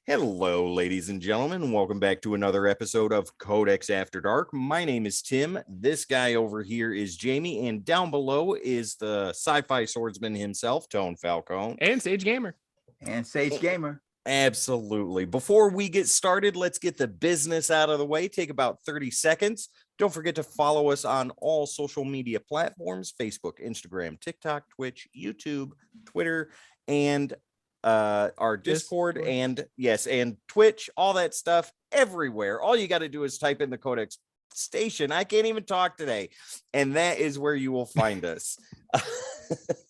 Hello, ladies and gentlemen. Welcome back to another episode of Codex After Dark. My name is Tim. This guy over here is Jamie, and down below is the sci-fi swordsman himself, Tone Falcone. And Sage Gamer. Absolutely. Before we get started, let's get the business out of the way. Take about 30 seconds. Don't forget to follow us on all social media platforms: Facebook, Instagram, TikTok, Twitch, YouTube, Twitter, and our Discord, and Twitch, all that stuff everywhere. All you got to do is type in the Codex station. I can't even talk today, and that is where you will find us.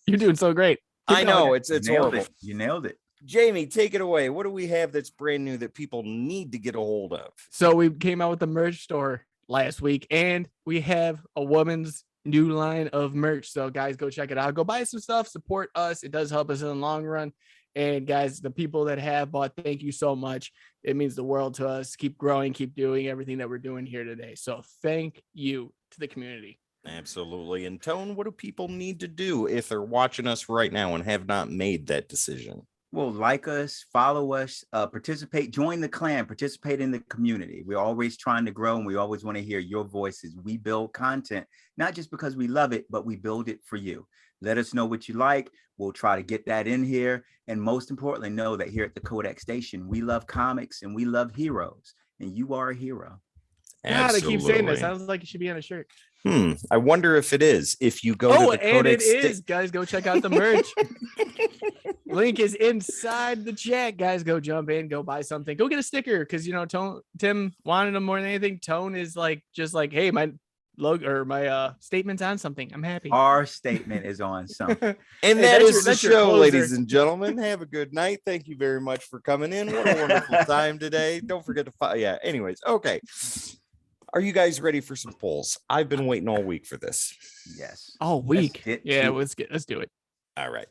You're doing so great. I know it's horrible. You nailed it. Jamie, take it away. What do we have that's brand new that people need to get a hold of? So we came out with the merch store last week, and we have a woman's new line of merch. So guys, go check it out. Go buy some stuff. Support us. It does help us in the long run. And guys, the people that have bought, thank you so much. It means the world to us. Keep growing, keep doing everything that we're doing here today. So thank you to the community. Absolutely. And Tone, what do people need to do if they're watching us right now and have not made that decision? Well, like us, follow us, participate, join the clan, participate in the community. We're always trying to grow, and we always want to hear your voices. We build content, not just because we love it, but we build it for you. Let us know what you like. We'll try to get that in here. And most importantly, know that here at the Codex Station, we love comics and we love heroes. And you are a hero. God, I keep saying this. Sounds like it should be on a shirt. I wonder if it is. If you go to the Codex, it is. Guys, go check out the merch. Link is inside the chat. Guys, go jump in, go buy something. Go get a sticker, because Tim wanted them more than anything. Tone is just like, hey, my logo or my statement's on something. I'm happy. Our statement is on something. And that is the show, ladies and gentlemen. Have a good night. Thank you very much for coming in. What a wonderful time today. Don't forget to anyways, okay. Are you guys ready for some polls? I've been waiting all week for this. Yes. All week. Let's do it. All right.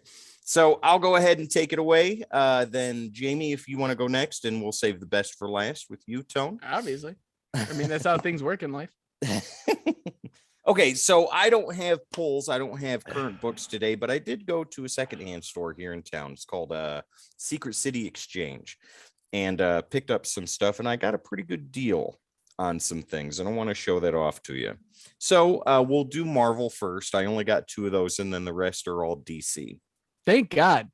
So I'll go ahead and take it away. Then Jamie, if you want to go next, and we'll save the best for last with you, Tone. Obviously. I mean, that's how things work in life. Okay, so I don't have polls. I don't have current books today, but I did go to a secondhand store here in town. It's called Secret City Exchange, and picked up some stuff, and I got a pretty good deal on some things, and I want to show that off to you. So we'll do Marvel first. I only got 2 of those, and then the rest are all DC. Thank God.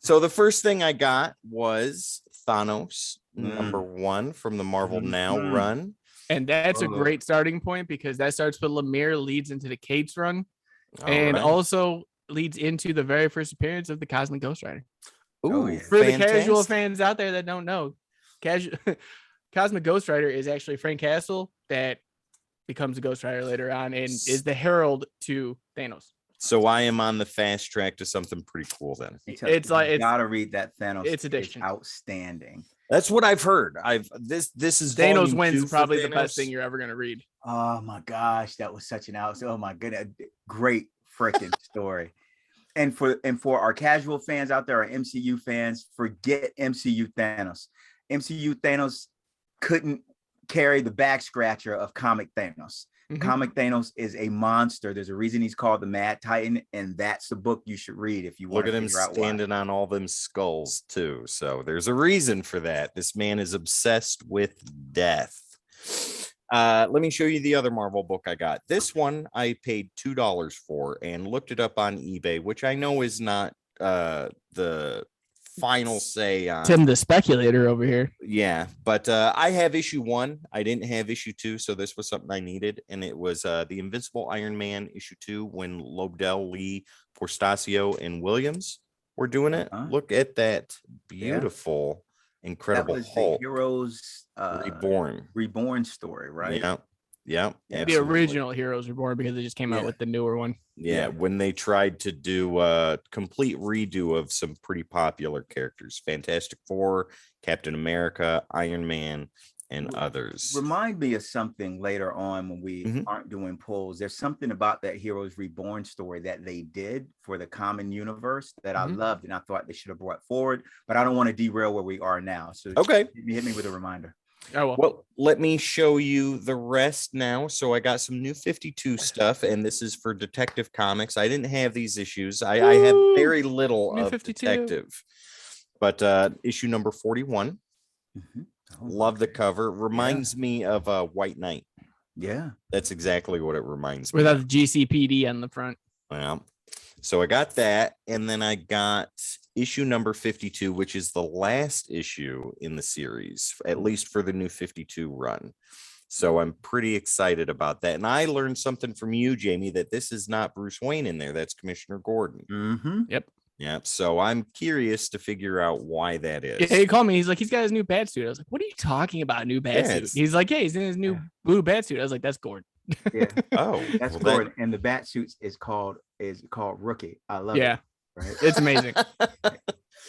So the first thing I got was Thanos, #1 from the Marvel Now run. And that's a great starting point, because that starts with Lemire, leads into the Cates run, and also leads into the very first appearance of the Cosmic Ghost Rider. Ooh, for the casual fans out there that don't know, Cosmic Ghost Rider is actually Frank Castle that becomes a Ghost Rider later on and is the herald to Thanos. So I am on the fast track to something pretty cool then. It's gotta read that Thanos. It's addiction. Outstanding. That's what I've heard. This is Thanos wins probably the best thing you're ever gonna read. Oh my gosh, that was such an oh my goodness, great freaking story. And for our casual fans out there, our MCU fans, forget MCU Thanos. MCU Thanos couldn't carry the back scratcher of comic Thanos. Comic Thanos is a monster. There's a reason he's called the Mad Titan, and that's the book you should read if you want to figure out why. Look at him standing on all them skulls too. So there's a reason for that. This man is obsessed with death. Let me show you the other Marvel book I got. This one I paid $2 for and looked it up on eBay, which I know is not the final say on Tim the speculator over here. Yeah, but I have issue 1. I didn't have issue 2, so this was something I needed, and it was the Invincible Iron Man issue 2 when Lobdell, Lee, Portasio, and Williams were doing it. Look at that beautiful, incredible Hulk. The Heroes Reborn story, right? Yeah. The original Heroes Reborn, because they just came out with the newer one. Yeah, when they tried to do a complete redo of some pretty popular characters: Fantastic Four, Captain America, Iron Man, and others. Remind me of something later on when we aren't doing polls. There's something about that Heroes Reborn story that they did for the common universe that I loved, and I thought they should have brought forward, but I don't want to derail where we are now. So hit me with a reminder. Oh, well, let me show you the rest now. So I got some new 52 stuff, and this is for Detective Comics. I didn't have these issues. I have very little new of 52. Detective. But issue number 41. Mhm. Oh, Love the okay. cover. Reminds me of White Knight. Yeah. That's exactly what it reminds me Without of. the GCPD on the front. Yeah. So I got that, and then I got issue number 52, which is the last issue in the series, at least for the new 52 run. So I'm pretty excited about that. And I learned something from you, Jamie, that this is not Bruce Wayne in there. That's Commissioner Gordon. Mm-hmm. Yep. Yeah. So I'm curious to figure out why that is. Yeah, he called me. He's like, he's got his new bat suit. I was like, what are you talking about? New bat suit? Yes. He's like, yeah, he's in his new blue bat suit. I was like, that's Gordon. Yeah. Oh, That's well, Gordon. And the bat suits is called Rookie. I love Yeah. it. Right. It's amazing.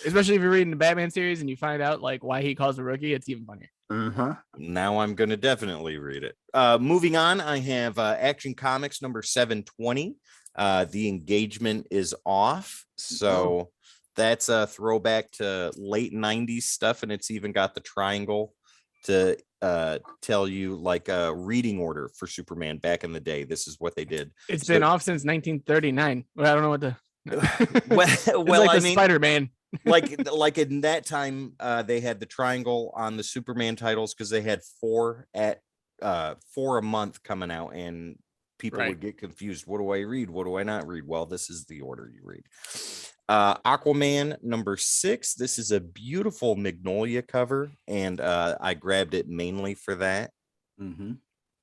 Especially if you're reading the Batman series and you find out like why he calls the Rookie, it's even funnier. Uh-huh. Now I'm going to definitely read it. Moving on, I have Action Comics number 720. The engagement is off. So that's a throwback to late 90s stuff. And it's even got the triangle to tell you like a reading order for Superman back in the day. This is what they did. It's been off since 1939. Well, I don't know what the well, it's well, like I the mean, Spider-Man. like in that time, they had the triangle on the Superman titles because they had 4 a month coming out, and people would get confused. What do I read? What do I not read? Well, this is the order you read. Aquaman number 6. This is a beautiful Magnolia cover, and I grabbed it mainly for that. Mm-hmm.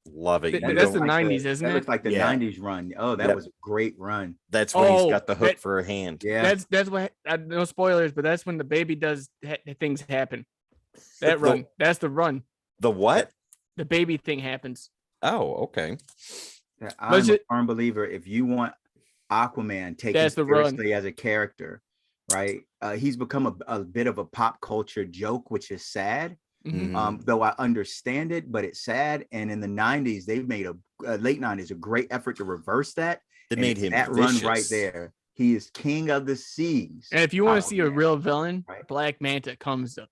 Love it. That's the 90s, isn't it? That looks like the Yeah. 90s run. Oh, that was a great run. That's when he's Oh, got the hook that- for a hand. Yeah. That's what no spoilers, but that's when the baby does things happen. That run. That's the run. The what? The baby thing happens. Oh, okay. Yeah, I'm Was a it- firm believer. If you want Aquaman taken That's the run. seriously as a character, right? He's become a bit of a pop culture joke, which is sad. Mhm. Though I understand it, but it's sad. And in the 90s, they've made a late 90s a great effort to reverse that. They made him that vicious. run right there. He is king of the seas. And if you want to see a Aquaman. real villain, Right. Black Manta comes to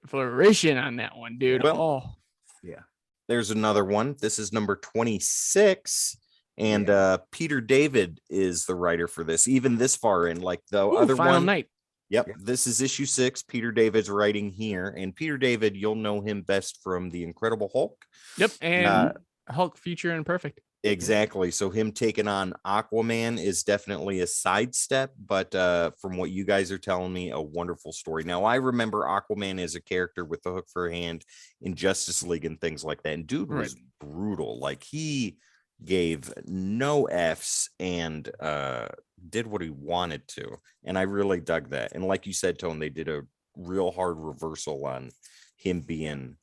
fruition on that one, dude. Well, Yeah. There's another one. This is number 26. And Peter David is the writer for this, even this far in. Like the other Final one. Night. Yep. Yeah. This is issue 6. Peter David's writing here. And Peter David, you'll know him best from The Incredible Hulk. Yep. And Hulk Future and Perfect. Exactly. So him taking on Aquaman is definitely a sidestep, but from what you guys are telling me, a wonderful story. Now, I remember Aquaman as a character with the hook for a hand in Justice League and things like that. And dude was brutal. Like he gave no F's and did what he wanted to. And I really dug that. And like you said, Tone, they did a real hard reversal on him being.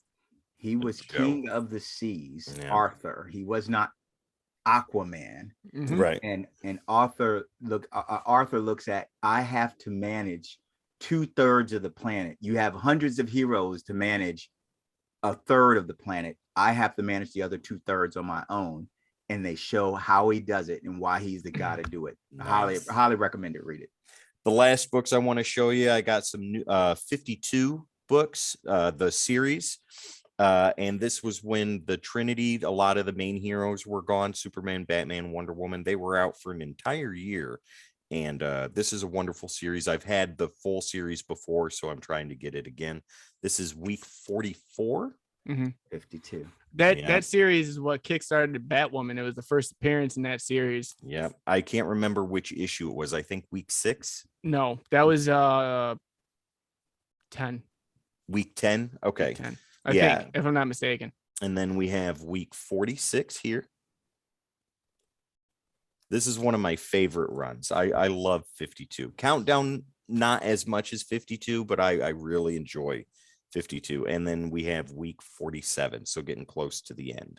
He was king of the seas, Yeah. Arthur. He was not Aquaman. Mhm. Right. And Arthur looks at, I have to manage 2/3 of the planet. You have hundreds of heroes to manage 1/3 of the planet. I have to manage the other 2/3 on my own. And they show how he does it and why he's the guy to do it. Nice. Highly recommend it. Read it. The last books I want to show you, I got some new 52 books, the series. And this was when the Trinity, a lot of the main heroes were gone. Superman, Batman, Wonder Woman. They were out for an entire year. And this is a wonderful series. I've had the full series before, so I'm trying to get it again. This is week 44. 52. That series is what kickstarted Batwoman. It was the first appearance in that series. Yeah. I can't remember which issue it was. I think week 6. No, that was 10. Week 10. Okay. 10. I Yeah. think, if I'm not mistaken. And then we have week 46 here. This is one of my favorite runs. I love 52. Countdown, not as much as 52, but I really enjoy 52. And then we have week 47. So getting close to the end.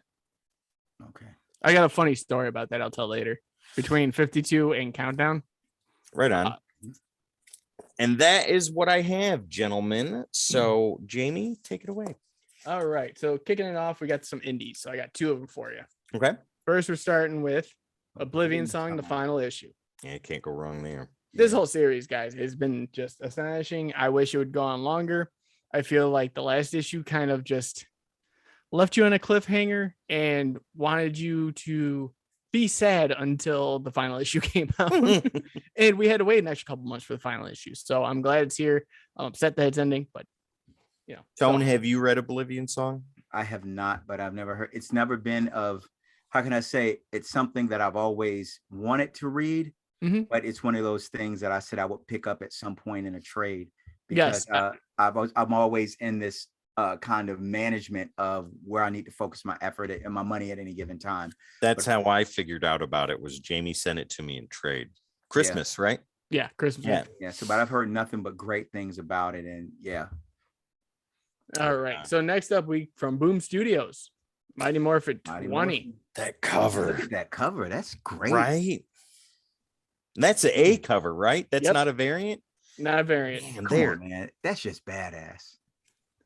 Okay. I got a funny story about that. I'll tell later. Between 52 and Countdown. Right on. And that is what I have, gentlemen. So, Jamie, take it away. All right. So kicking it off, we got some indies. So I got 2 of them for you. Okay. First, we're starting with Oblivion Song, the final issue. Yeah, can't go wrong there. This whole series, guys, has been just astonishing. I wish it would go on longer. I feel like the last issue kind of just left you on a cliffhanger and wanted you to be sad until the final issue came out. And we had to wait an extra couple months for the final issue. So I'm glad it's here. I'm upset that it's ending, but Tone, have you read Oblivion Song? I have not, but I've never heard. It's never been of, how can I say, it's something that I've always wanted to read, but it's one of those things that I said I would pick up at some point in a trade, because I'm always in this kind of management of where I need to focus my effort and my money at any given time. That's how I figured out about it. Was Jamie sent it to me in trade. Christmas, right? Yeah, Christmas. Yeah. So, but I've heard nothing but great things about it, and yeah. All right. So next up, from Boom Studios, Mighty Morphin 20. That cover. Look at that cover. That's great. Right. That's a cover, right? That's not a variant. Not a variant. Man, come on, man. That's just badass.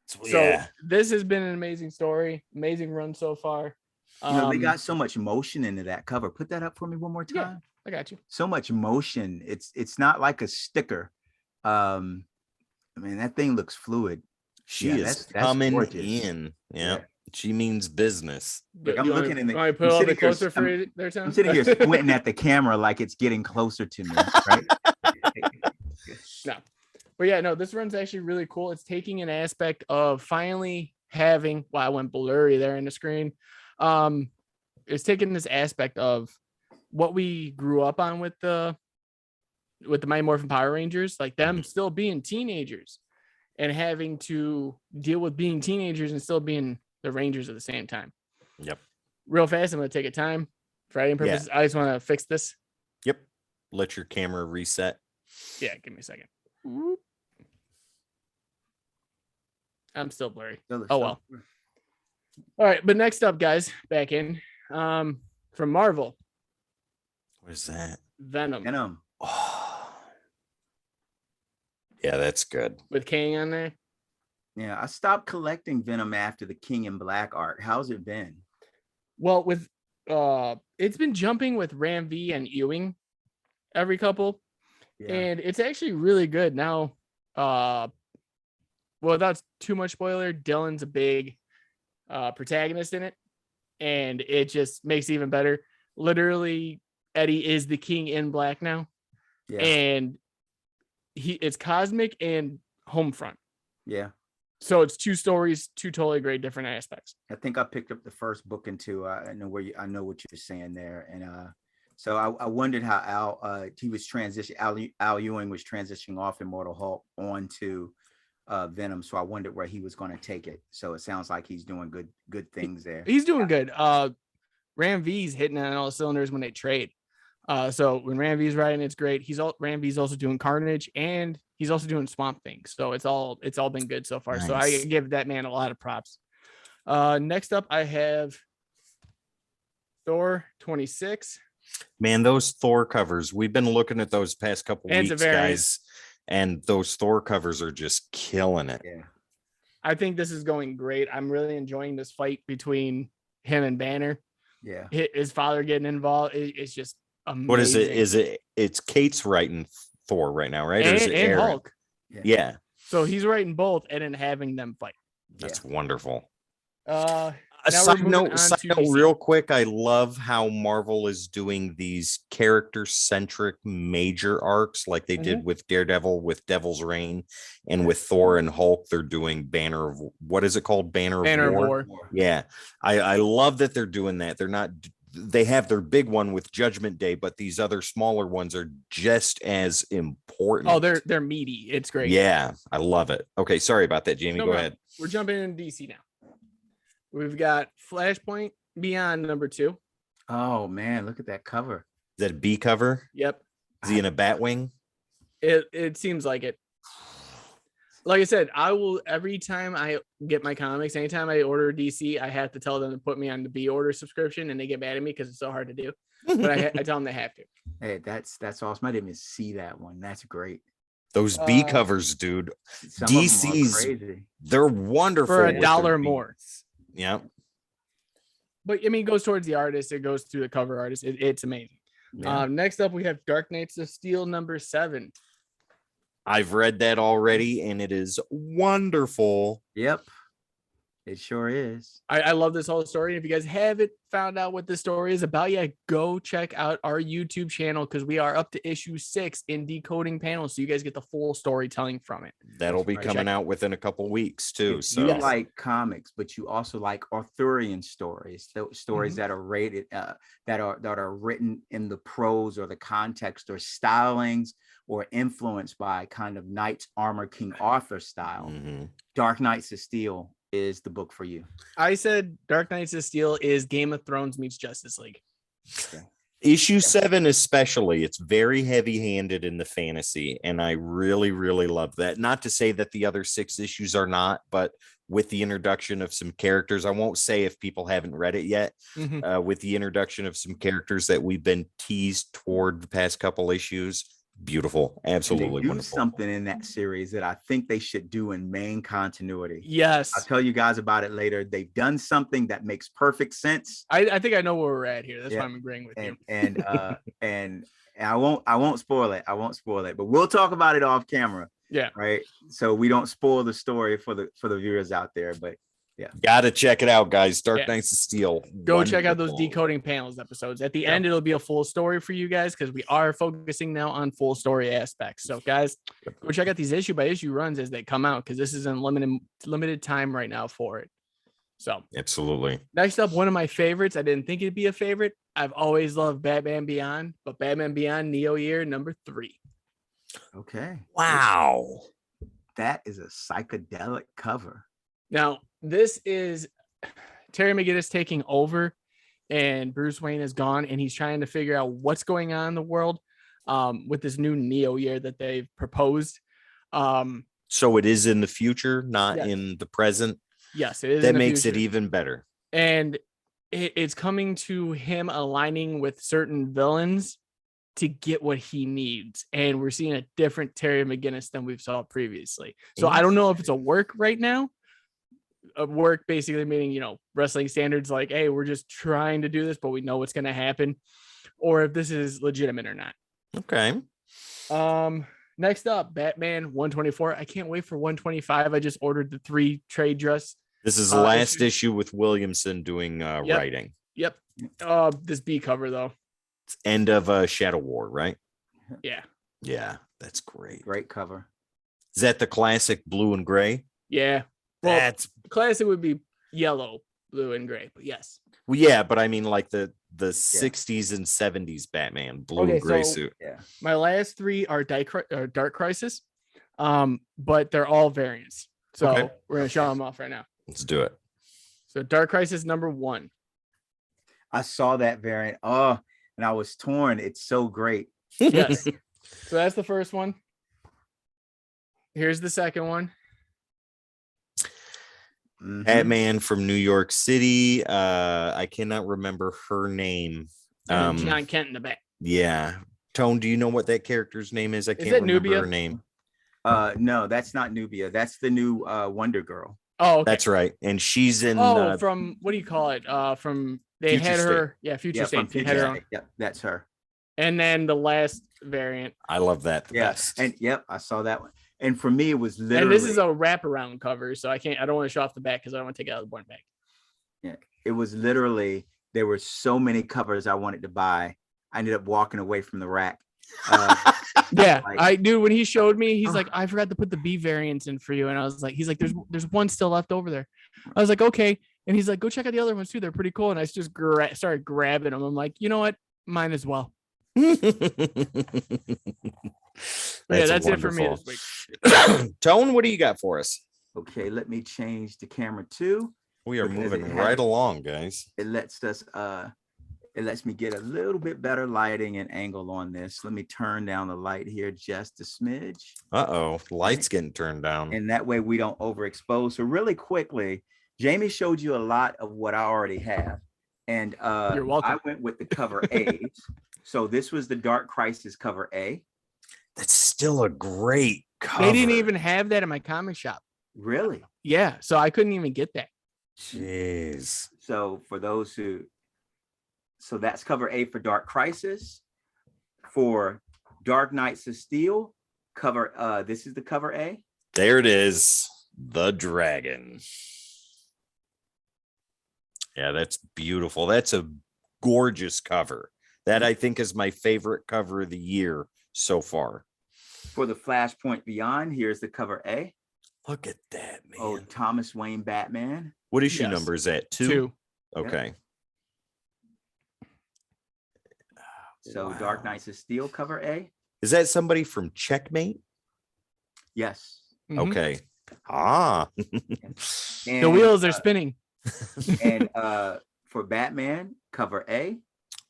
So this has been an amazing story, amazing run so far. They got so much motion into that cover. Put that up for me one more time. Yeah, I got you. So much motion. It's not like a sticker. I mean, that thing looks fluid. She is coming in. Yeah. She means business. Like, I'm looking in the. I put all the closer for you there, Tom? I'm sitting here squinting at the camera like it's getting closer to me. Right? No, but yeah, no, this run's actually really cool. It's taking an aspect of finally having. Well, I went blurry there in the screen. It's taking this aspect of what we grew up on with the Mighty Morphin Power Rangers, like them still being teenagers and having to deal with being teenagers and still being the Rangers at the same time. Yep. Real fast, I'm going to take a time for editing purposes. I just want to fix this. Yep. Let your camera reset. Yeah, give me a second. Whoop. I'm still blurry. Oh, well. All right, but next up, guys, back in from Marvel. What is that? Venom. Oh. Yeah, that's good. With Kang on there. Yeah, I stopped collecting Venom after the King in Black art. How's it been? Well, with it's been jumping with Ram V and Ewing every couple. Yeah. And it's actually really good now. Well, without too much spoiler, Dylan's a big protagonist in it, and it just makes it even better. Literally, Eddie is the King in Black now. Yeah. And it's cosmic and Homefront. Yeah. So it's two stories, two totally great different aspects. I think I picked up the first book and two. I know what you're saying there, and so I wondered how Al Ewing was transitioning off Immortal Hulk onto Venom. So I wondered where he was going to take it. So it sounds like he's doing good things there. He's doing good. Ram V's hitting on all cylinders when they trade. So when Ram V's writing, it's great. Ram V's also doing Carnage, and he's also doing Swamp Thing. So it's all been good so far. Nice. So I give that man a lot of props. Next up, I have Thor 26. Man, those Thor covers, we've been looking at those past couple weeks, guys, and those Thor covers are just killing it. Yeah. I think this is going great. I'm really enjoying this fight between him and Banner. Yeah. His father getting involved. It's just amazing. What is it? It's Kate's writing Thor right now, right? And, or is it Aaron? Hulk. Yeah. So he's writing both and then having them fight. That's wonderful. Side note, real quick. I love how Marvel is doing these character-centric major arcs like they did with Daredevil, with Devil's Reign, and with Thor and Hulk. They're doing Banner of, what is it called? Banner of War. Yeah. I love that they're doing that. They have their big one with Judgment Day, but these other smaller ones are just as important. Oh, they're meaty. It's great. Yeah, I love it. Okay, sorry about that, Jamie. Go ahead. We're jumping into DC now. We've got Flashpoint Beyond #2. Oh man, look at that cover. Is that a B cover? Yep. Is he in a Batwing? It seems like it. Like I said, I will, every time I get my comics, anytime I order DC, I have to tell them to put me on the B order subscription, and they get mad at me because it's so hard to do. But I tell them they have to. Hey, that's awesome. I didn't even see that one. That's great. Those B covers, dude. DC's, they're wonderful. For $1 more. Yeah. But I mean, it goes towards the artist. It goes through the cover artist. It's amazing. Yeah. Next up, we have Dark Knights of Steel #7. I've read that already, and it is wonderful. Yep. It sure is. I love this whole story. If you guys haven't found out what this story is about yet, go check out our YouTube channel because we are up to issue 6 in decoding panels. So you guys get the full storytelling from it. That'll be coming out within a couple weeks too. If So you like comics, but you also like Arthurian stories, stories that are rated, that are written in the prose or the context or stylings or influenced by kind of Knights Armor King Arthur style. Dark Knights of Steel is the book for you. I said Dark Knights of Steel is Game of Thrones meets Justice League. Okay. Issue 7 especially, it's very heavy-handed in the fantasy, and I really, really love that. Not to say that the other 6 issues are not, but with the introduction of some characters, I won't say if people haven't read it yet, with the introduction of some characters that we've been teased toward the past couple issues, beautiful, absolutely do wonderful. Something in that series that I think they should do in main continuity. Yes, I'll tell you guys about it later. They've done something that makes perfect sense. I think I know where we're at here. That's why I'm agreeing with you. And I won't spoil it. I won't spoil it, but we'll talk about it off camera. Yeah. Right. So we don't spoil the story for the viewers out there. But yeah, gotta check it out, guys. Dark Knights of Steel. Go check out those decoding panels episodes. At the end, it'll be a full story for you guys because we are focusing now on full story aspects. So, guys, go check out these issue by issue runs as they come out because this is in limited time right now for it. So, absolutely. Next up, one of my favorites. I didn't think it'd be a favorite. I've always loved Batman Beyond, but Batman Beyond Neo Year number 3. Okay. Wow. That is a psychedelic cover. Now, this is Terry McGinnis taking over and Bruce Wayne is gone and he's trying to figure out what's going on in the world with this new Neo year that they've proposed. So it is in the future, not in the present. Yes, it is. That makes it even better. And it's coming to him aligning with certain villains to get what he needs. And we're seeing a different Terry McGinnis than we've saw previously. So I don't know if it's a work right now. A work basically meaning, wrestling standards like, hey, we're just trying to do this, but we know what's going to happen. Or if this is legitimate or not. Okay. Next up, Batman 124. I can't wait for 125. I just ordered the 3 trade dress. This is the last issue with Williamson doing writing. Yep. This B cover though. It's end of Shadow War, right? Yeah. Yeah, that's great. Great cover. Is that the classic blue and gray? Yeah. Well, that's classic would be yellow, blue, and gray, but yes. Well, yeah, but I mean like the 60s and 70s Batman blue and gray suit. Yeah. My last 3 are Dark Crisis, but they're all variants. So we're gonna show them off right now. Let's do it. So Dark Crisis number 1. I saw that variant. Oh, and I was torn. It's so great. Yes. So that's the first one. Here's the second one. Batman from New York City. I cannot remember her name. John Kent in the back. Yeah. Tone, do you know what that character's name is? I can't remember Nubia? her name. No, that's not Nubia. That's the new Wonder Girl. Oh, okay. That's right. And she's in from what do you call it? From they Future had her, State. Future State. From Future State. Yep, that's her. And then the last variant. I love that. The best. And I saw that one. And for me, it was literally. And this is a wraparound cover, so I don't want to show off the back because I don't want to take it out of the board back. Yeah, it was literally. There were so many covers I wanted to buy. I ended up walking away from the rack. Yeah, I do. When he showed me, he's like, I forgot to put the B variants in for you, and I was like, he's like, there's one still left over there. I was like, okay, and he's like, go check out the other ones too. They're pretty cool. And I just started grabbing them. I'm like, you know what, mine as well. That's it for me this week. Tone, what do you got for us? Okay, let me change the camera too. We are moving right along, guys. It lets me get a little bit better lighting and angle on this. Let me turn down the light here just a smidge. Light's getting turned down. And that way we don't overexpose. So really quickly, Jamie showed you a lot of what I already have. And You're welcome. I went with the cover A. So this was the Dark Crisis cover A. That's still a great cover. They didn't even have that in my comic shop. Really? Yeah, so I couldn't even get that. Jeez. So for those who, so that's cover A for Dark Crisis. For Dark Knights of Steel, this is the cover A. There it is. The dragon. Yeah, that's beautiful. That's a gorgeous cover. That I think is my favorite cover of the year so far. For the Flashpoint Beyond, here's the cover A. Look at that, man. Oh, Thomas Wayne Batman. What issue Yes. number is that? 2? 2. Okay. So Wow. Dark Knights of Steel cover A. Is that somebody from Checkmate? Yes. Mhm. Okay. Ah. And, The wheels are spinning. and for Batman cover A.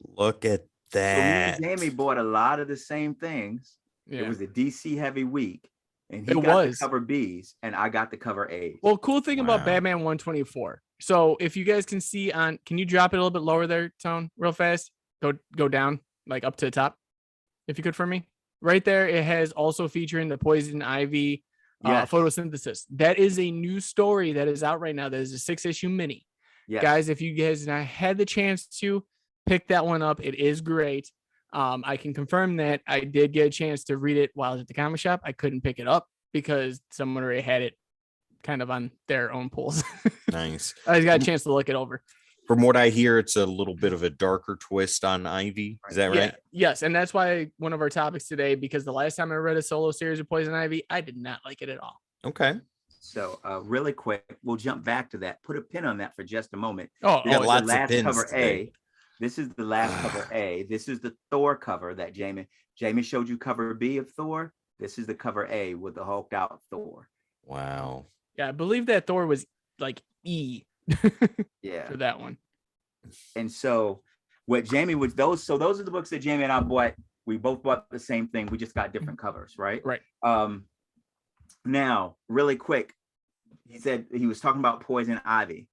Look at So me that. and Jamie bought a lot of the same things. Yeah. It was a DC heavy week, and he It got was. the cover B's, and I got the cover A's. Well, cool thing about Wow. Batman 124. So if you guys can see can you drop it a little bit lower there, Tone, real fast? Go down, like up to the top, if you could for me. Right there, it has also featuring the Poison Ivy Yes. photosynthesis. That is a new story that is out right now. That is a 6-issue mini. Yes. Guys, if you guys not had the chance to pick that one up, it is great. I can confirm that I did get a chance to read it while I was at the comic shop. I couldn't pick it up because someone already had it kind of on their own pools. Nice. I just got a chance to look it over. From what I hear, it's a little bit of a darker twist on Ivy. Is that right? Yeah, yes, and that's why one of our topics today, because the last time I read a solo series of Poison Ivy, I did not like it at all. Okay. So really quick, we'll jump back to that. Put a pin on that for just a moment. Oh, We got This is lots the of last pins cover today. A. This is the last cover A. This is the Thor cover that Jamie showed you cover B of Thor. This is the cover A with the hulked out Thor. Wow. yeah, I believe that Thor was like E Yeah. for that one. And so what Jamie was those are the books that Jamie and I bought. We both bought the same thing. We just got different covers, right? Right. Now, really quick, he said he was talking about Poison Ivy,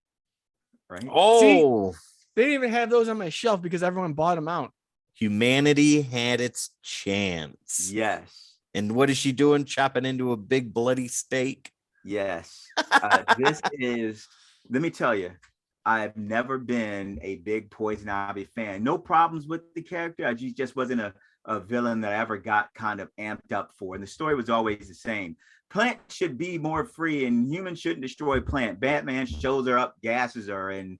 right? Oh, They didn't even have those on my shelf because everyone bought them out. humanity had its chance. Yes. And what is she doing? Chopping into a big bloody steak? Yes. This is, let me tell you, I've never been a big Poison Ivy fan. No problems with the character. I just wasn't a villain that I ever got kind of amped up for. And the story was always the same. Plant should be more free and humans shouldn't destroy Plant. Batman shows her up, gasses her, and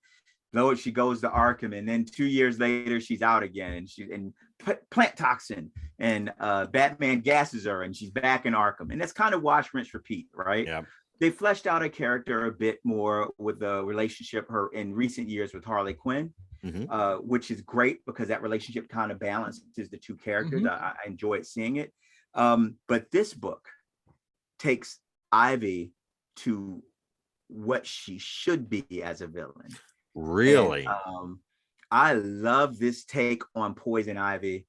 she goes to Arkham. And then 2 years later, she's out again. And plant toxin. And Batman gasses her and she's back in Arkham. And that's kind of wash, rinse, repeat, right? Yeah. They fleshed out a character a bit more with the relationship her in recent years with Harley Quinn, which is great because that relationship kind of balances the two characters. I enjoyed seeing it. But this book takes Ivy to what she should be as a villain. Really? And, I love this take on Poison Ivy.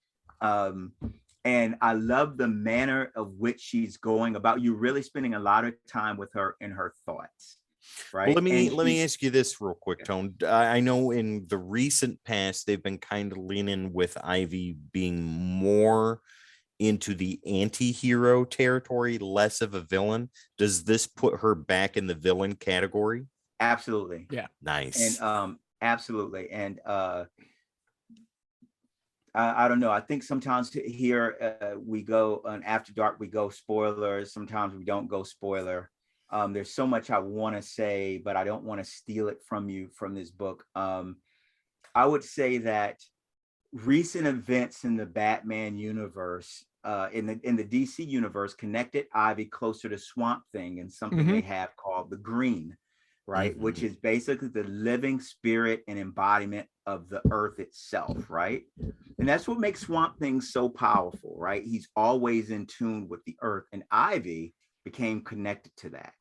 And I love the manner of which she's going about. You're really spending a lot of time with her in her thoughts, right? Well, let me ask you this real quick, Tone. I know in the recent past they've been kind of leaning with Ivy being more into the anti-hero territory, less of a villain. Does this put her back in the villain category? Absolutely. Yeah. Nice. And absolutely. And I don't know. I think sometimes here we go on After Dark, we go spoilers. Sometimes we don't go spoiler. There's so much I want to say, but I don't want to steal it from you from this book. I would say that recent events in the Batman universe, in the DC universe, connected Ivy closer to Swamp Thing and something they have called the Green, right? Which is basically the living spirit and embodiment of the earth itself, right? And that's what makes Swamp Thing so powerful, right? He's always in tune with the earth, and Ivy became connected to that.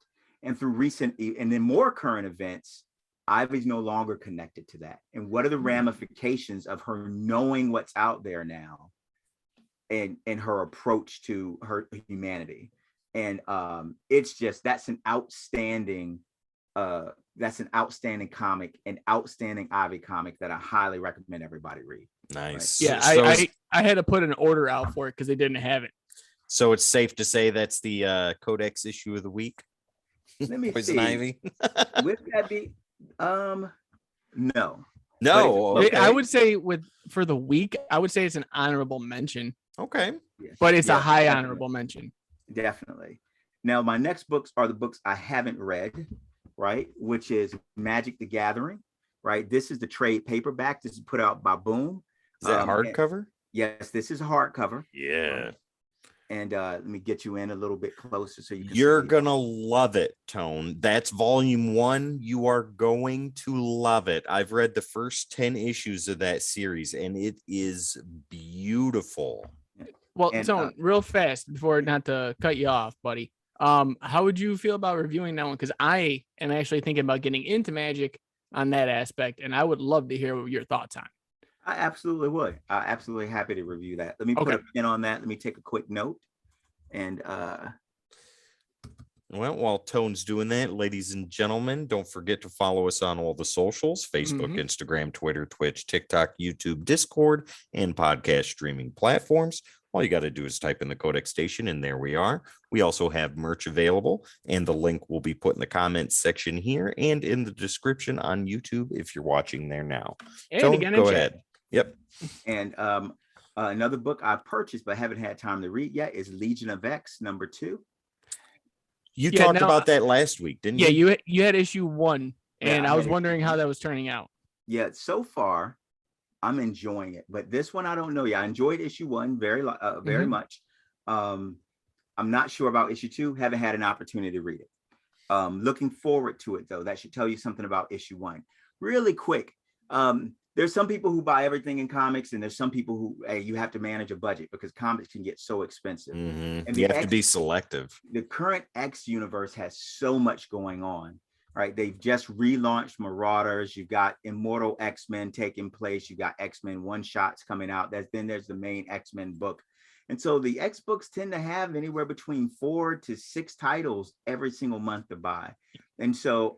And through recent and then more current events, Ivy's no longer connected to that. And what are the ramifications of her knowing what's out there now and her approach to her humanity? And it's just, that's an outstanding comic, an outstanding Ivy comic that I highly recommend everybody read. Nice. Yeah, So I had to put an order out for it because they didn't have it. So it's safe to say that's the Codex issue of the week. Let me Poison see. Ivy. Would that be no. No. But Okay. I would say for the week, I would say it's an honorable mention, Okay. Yes. but it's a Yes, high definitely. honorable mention. Definitely. Now, my next books are the books I haven't read, right? Which is Magic the Gathering, right? This is the trade paperback. This is put out by Boom. Is that hardcover? Yes, this is a hardcover. Yeah. And let me get you in a little bit closer so you can You're see. gonna love it, Tone. That's volume 1. You are going to love it. I've read the first 10 issues of that series, and it is beautiful. Well, And, Tone, real fast before, not to cut you off, buddy. How would you feel about reviewing that one? Because I am actually thinking about getting into Magic on that aspect, and I would love to hear your thoughts on it. I absolutely would. I'm absolutely happy to review that. Let me put a pin on that. Let me take a quick note. And well, while Tone's doing that, ladies and gentlemen, don't forget to follow us on all the socials: Facebook, Instagram, Twitter, Twitch, TikTok, YouTube, Discord, and podcast streaming platforms. All you got to do is type in the Codex Station, and there we are. We also have merch available, and the link will be put in the comments section here and in the description on YouTube if you're watching there now. And Tone, again, go ahead. Yep. And another book I purchased but haven't had time to read yet is Legion of X #2. You talked about that last week, didn't you? Yeah, you had issue 1, and I was wondering how that was turning out. Yeah, so far I'm enjoying it, but this one I don't know. Yeah, I enjoyed issue 1 very much. I'm not sure about issue 2. Haven't had an opportunity to read it. Looking forward to it though. That should tell you something about issue 1. Really quick. There's some people who buy everything in comics, and there's some people who you have to manage a budget because comics can get so expensive. And you have to be selective. The current X universe has so much going on, right? They've just relaunched Marauders. You've got Immortal X-Men taking place. You got X-Men one-shots coming out. Then there's the main X-Men book. And so the X books tend to have anywhere between 4 to 6 titles every single month to buy. And so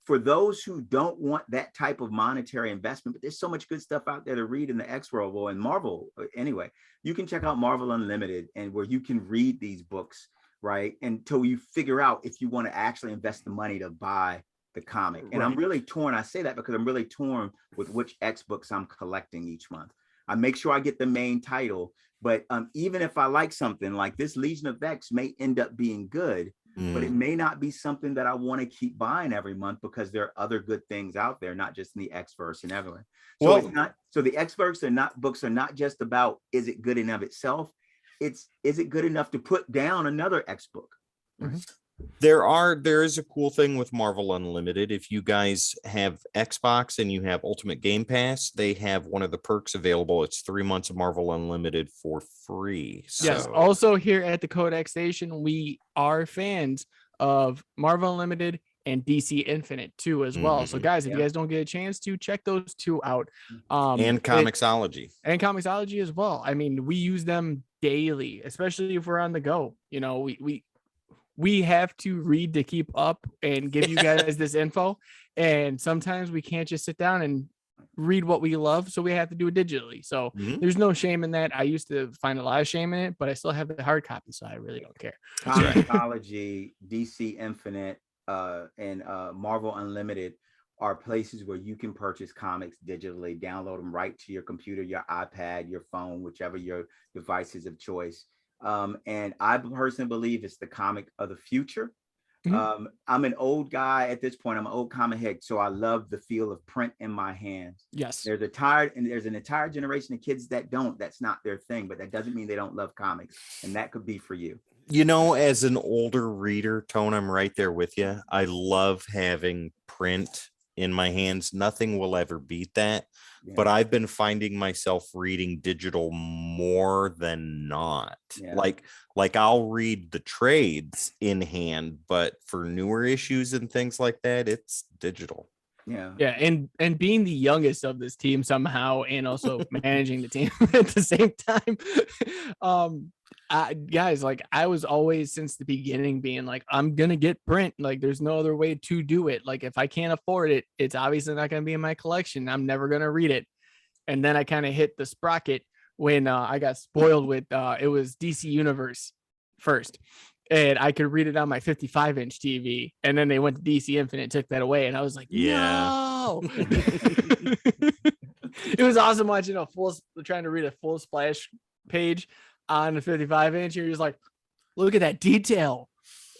for those who don't want that type of monetary investment, but there's so much good stuff out there to read in the X world, well, in Marvel anyway, you can check out Marvel Unlimited, and where you can read these books, right, until you figure out if you want to actually invest the money to buy the comic. And I'm really torn. I say that because I'm really torn with which X books I'm collecting each month. I make sure I get the main title, but even if I like something like this, Legion of X may end up being good, but it may not be something that I want to keep buying every month because there are other good things out there, not just in the X-verse and everywhere. So it's not, so the X-verse books are not just about, is it good in of itself? It's, is it good enough to put down another X book? There is a cool thing with Marvel Unlimited. If you guys have Xbox and you have Ultimate Game Pass, they have one of the perks available. It's 3 months of Marvel Unlimited for free. Yes. Also here at the Codex Station, we are fans of Marvel Unlimited and DC Infinite too, as well. So guys, if you guys don't get a chance to, check those two out. And Comixology. And Comixology as well. I mean, we use them daily, especially if we're on the go. You know, we have to read to keep up and give you guys this info. And sometimes we can't just sit down and read what we love. So we have to do it digitally. So there's no shame in that. I used to find a lot of shame in it, but I still have the hard copy. So I really don't care. Comixology, DC Infinite, and Marvel Unlimited are places where you can purchase comics digitally, download them right to your computer, your iPad, your phone, whichever your devices of choice. And I personally believe it's the comic of the future. I'm an old guy at this point. I'm an old comic head, so I love the feel of print in my hands. Yes, there's an entire generation of kids that don't. That's not their thing, but that doesn't mean they don't love comics, and that could be for you. You know, as an older reader, Tone, I'm right there with you. I love having print in my hands. Nothing will ever beat that. Yeah. But I've been finding myself reading digital more than not. Yeah. Like I'll read the trades in hand, but for newer issues and things like that, it's digital. Yeah, and being the youngest of this team somehow, and also managing the team at the same time. Guys, like I was always since the beginning being like, I'm gonna get print. Like there's no other way to do it. Like if I can't afford it, it's obviously not gonna be in my collection. I'm never gonna read it. And then I kind of hit the sprocket when I got spoiled with it was DC Universe first, and I could read it on my 55-inch TV. And then they went to DC Infinite, took that away, and I was like, no. It was awesome watching trying to read a full splash page on a 55-inch. You're just like, look at that detail.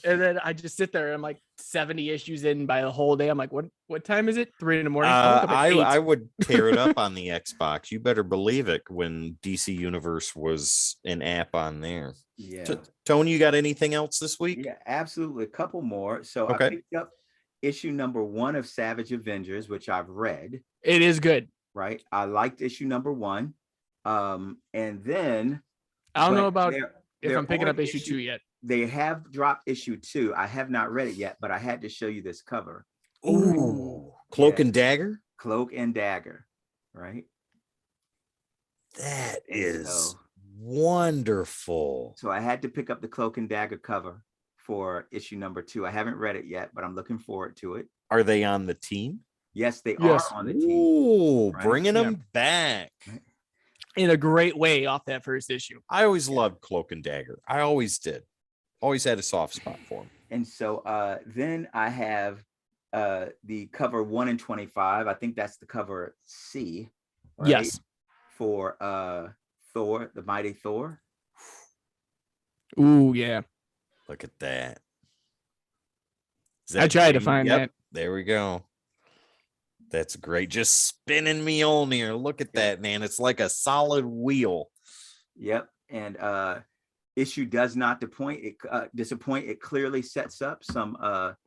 And then I just sit there and I'm like 70 issues in by the whole day. I'm like, what time is it? 3 a.m. I woke up at 8. I would tear it up on the Xbox. You better believe it when DC Universe was an app on there. Yeah. Tony, you got anything else this week? Yeah, absolutely. A couple more. So Okay. I picked up issue number 1 of Savage Avengers, which I've read. It is good. Right. I liked issue number 1. And then I don't know about if I'm picking on up issue 2 yet. They have dropped issue 2. I have not read it yet, but I had to show you this cover. Ooh, Cloak and Dagger. Cloak and Dagger, right? That is wonderful. So I had to pick up the Cloak and Dagger cover for issue number 2. I haven't read it yet, but I'm looking forward to it. Are they on the team? Yes, they are on the team. Ooh, right? Bringing them back. In a great way off that first issue. I always loved Cloak and Dagger. I always did. Always had a soft spot for him. And so then I have the cover 1 in 25. I think that's the cover C. Right? Yes. For Thor, the Mighty Thor. Ooh, yeah. Look at that. I tried to find that. There we go. That's great. Just spinning me on here. Look at that, man. It's like a solid wheel. Yep. And issue does not disappoint. It clearly sets up some a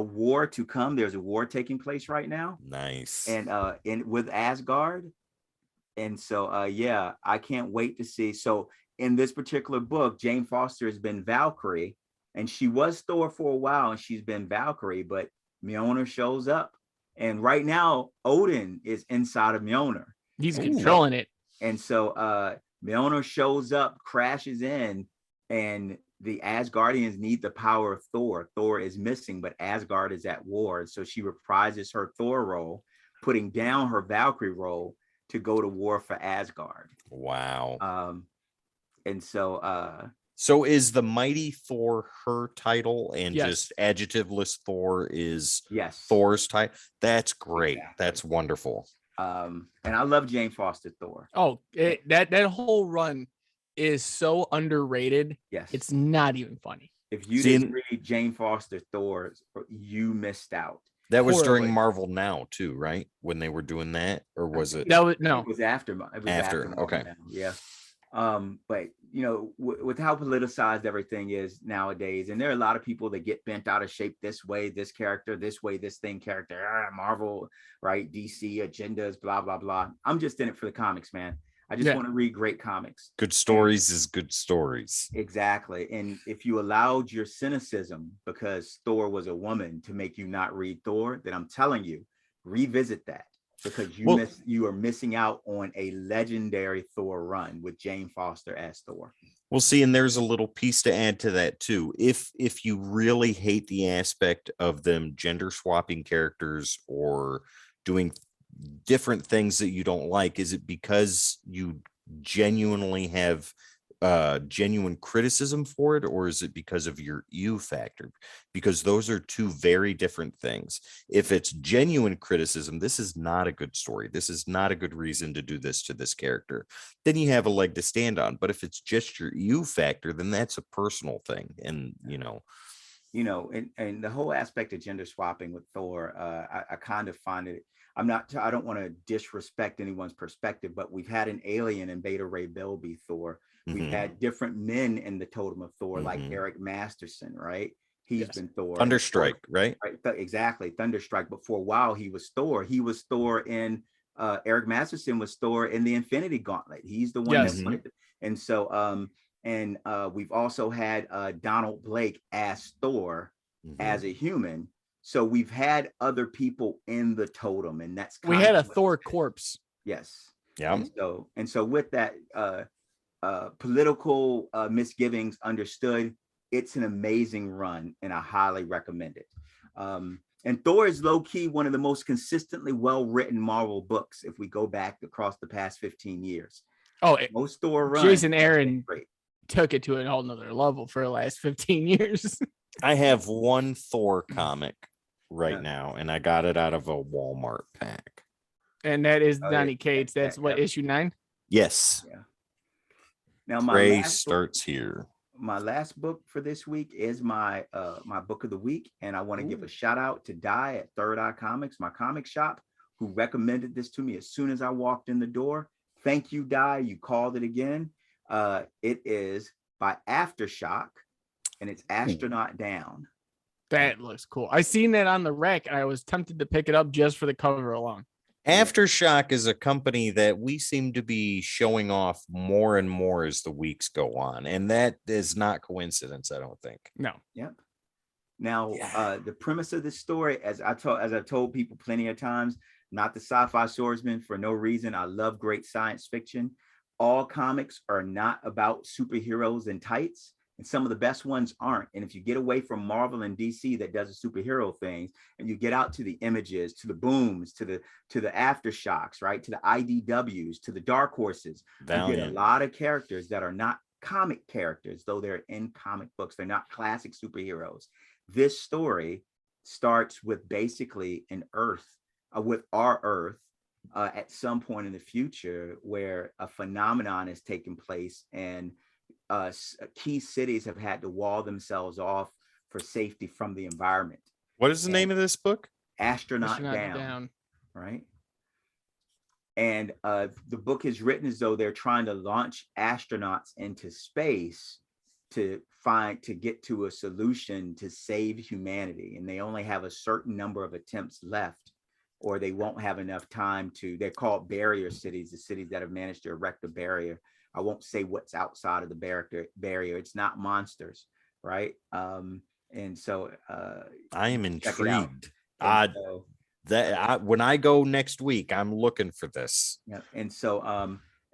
war to come. There's a war taking place right now. Nice. And with Asgard. And so I can't wait to see. So in this particular book, Jane Foster has been Valkyrie, and she was Thor for a while, and she's been Valkyrie, but Mjolnir shows up, and right now Odin is inside of Mjolnir. He's controlling it. And so Mjolnir shows up, crashes in, and the Asgardians need the power of Thor. Thor is missing, but Asgard is at war. So she reprises her Thor role, putting down her Valkyrie role to go to war for Asgard. Wow. And so so is the Mighty Thor her title, and yes. just adjectiveless Thor is yes Thor's title? That's great. Exactly. That's wonderful. And I love Jane Foster Thor. Oh, that whole run is so underrated. Yes, it's not even funny. If you didn't read Jane Foster Thor, you missed out. That was during Marvel Now too, right? When they were doing that, or was it? That was no. It was after. It was after okay. Now. Yeah. But you know, with how politicized everything is nowadays, and there are a lot of people that get bent out of shape this way, this character, this way, this thing character, Marvel, right? DC agendas, blah, blah, blah. I'm just in it for the comics, man. I just want to read great comics. Good stories is good stories. Exactly. And if you allowed your cynicism because Thor was a woman to make you not read Thor, then I'm telling you, revisit that, because you are missing out on a legendary Thor run with Jane Foster as Thor. We'll see. And there's a little piece to add to that too. If you really hate the aspect of them gender swapping characters or doing different things that you don't like, is it because you genuinely have genuine criticism for it, or is it because of your you factor? Because those are two very different things. If it's genuine criticism, this is not a good story, this is not a good reason to do this to this character, then you have a leg to stand on. But if it's just your you factor, then that's a personal thing. And and the whole aspect of gender swapping with Thor, I kind of find it, I don't want to disrespect anyone's perspective, but we've had an alien in Beta Ray Bill be Thor. We've had different men in the totem of Thor, like Eric Masterson, right? He's been Thor. Thunderstrike, right? Exactly. Thunderstrike. But for a while, he was Thor. He was Thor in, Eric Masterson was Thor in the Infinity Gauntlet. He's the one that put it. And so, we've also had Donald Blake as Thor as a human. So we've had other people in the totem, and that's we had a Thor corpse. Yes. Yeah. And so with that political misgivings understood, it's an amazing run, and I highly recommend it. And Thor is low-key one of the most consistently well-written Marvel books if we go back across the past 15 years. Most Thor runs, Jason Aaron took it to a whole nother level for the last 15 years. I have one Thor comic right now, and I got it out of a Walmart pack. And that is Donny Cates. That's issue 9? Yes. Yeah. Now Ray starts here. my last book for this week is my my book of the week, and I want to give a shout out to Di at Third Eye Comics, my comic shop, who recommended this to me as soon as I walked in the door. Thank you, Di. You called it again. It is by Aftershock, and it's Astronaut Down. That looks cool. I seen that on the rack, and I was tempted to pick it up just for the cover alone. Aftershock is a company that we seem to be showing off more and more as the weeks go on, and that is not coincidence, I don't think. No. Yep. Now, the premise of this story, as I've told people plenty of times, not the sci-fi swordsman for no reason. I love great science fiction. All comics are not about superheroes in tights, and some of the best ones aren't. And if you get away from Marvel and DC that does the superhero things, and you get out to the Images, to the Booms, to the Aftershocks, right, to the IDWs, to the Dark Horses, you get a lot of characters that are not comic characters, though they're in comic books. They're not classic superheroes. This story starts with basically an Earth, with our Earth, at some point in the future, where a phenomenon is taking place, and key cities have had to wall themselves off for safety from the environment. What is the name of this book? Astronaut Down. Right. And the book is written as though they're trying to launch astronauts into space to get to a solution to save humanity. And they only have a certain number of attempts left, or they won't have enough time to. They're called barrier cities, the cities that have managed to erect a barrier. I won't say what's outside of the barrier. It's not monsters, right? And so I am intrigued. So, when I go next week, I'm looking for this. Yeah. And so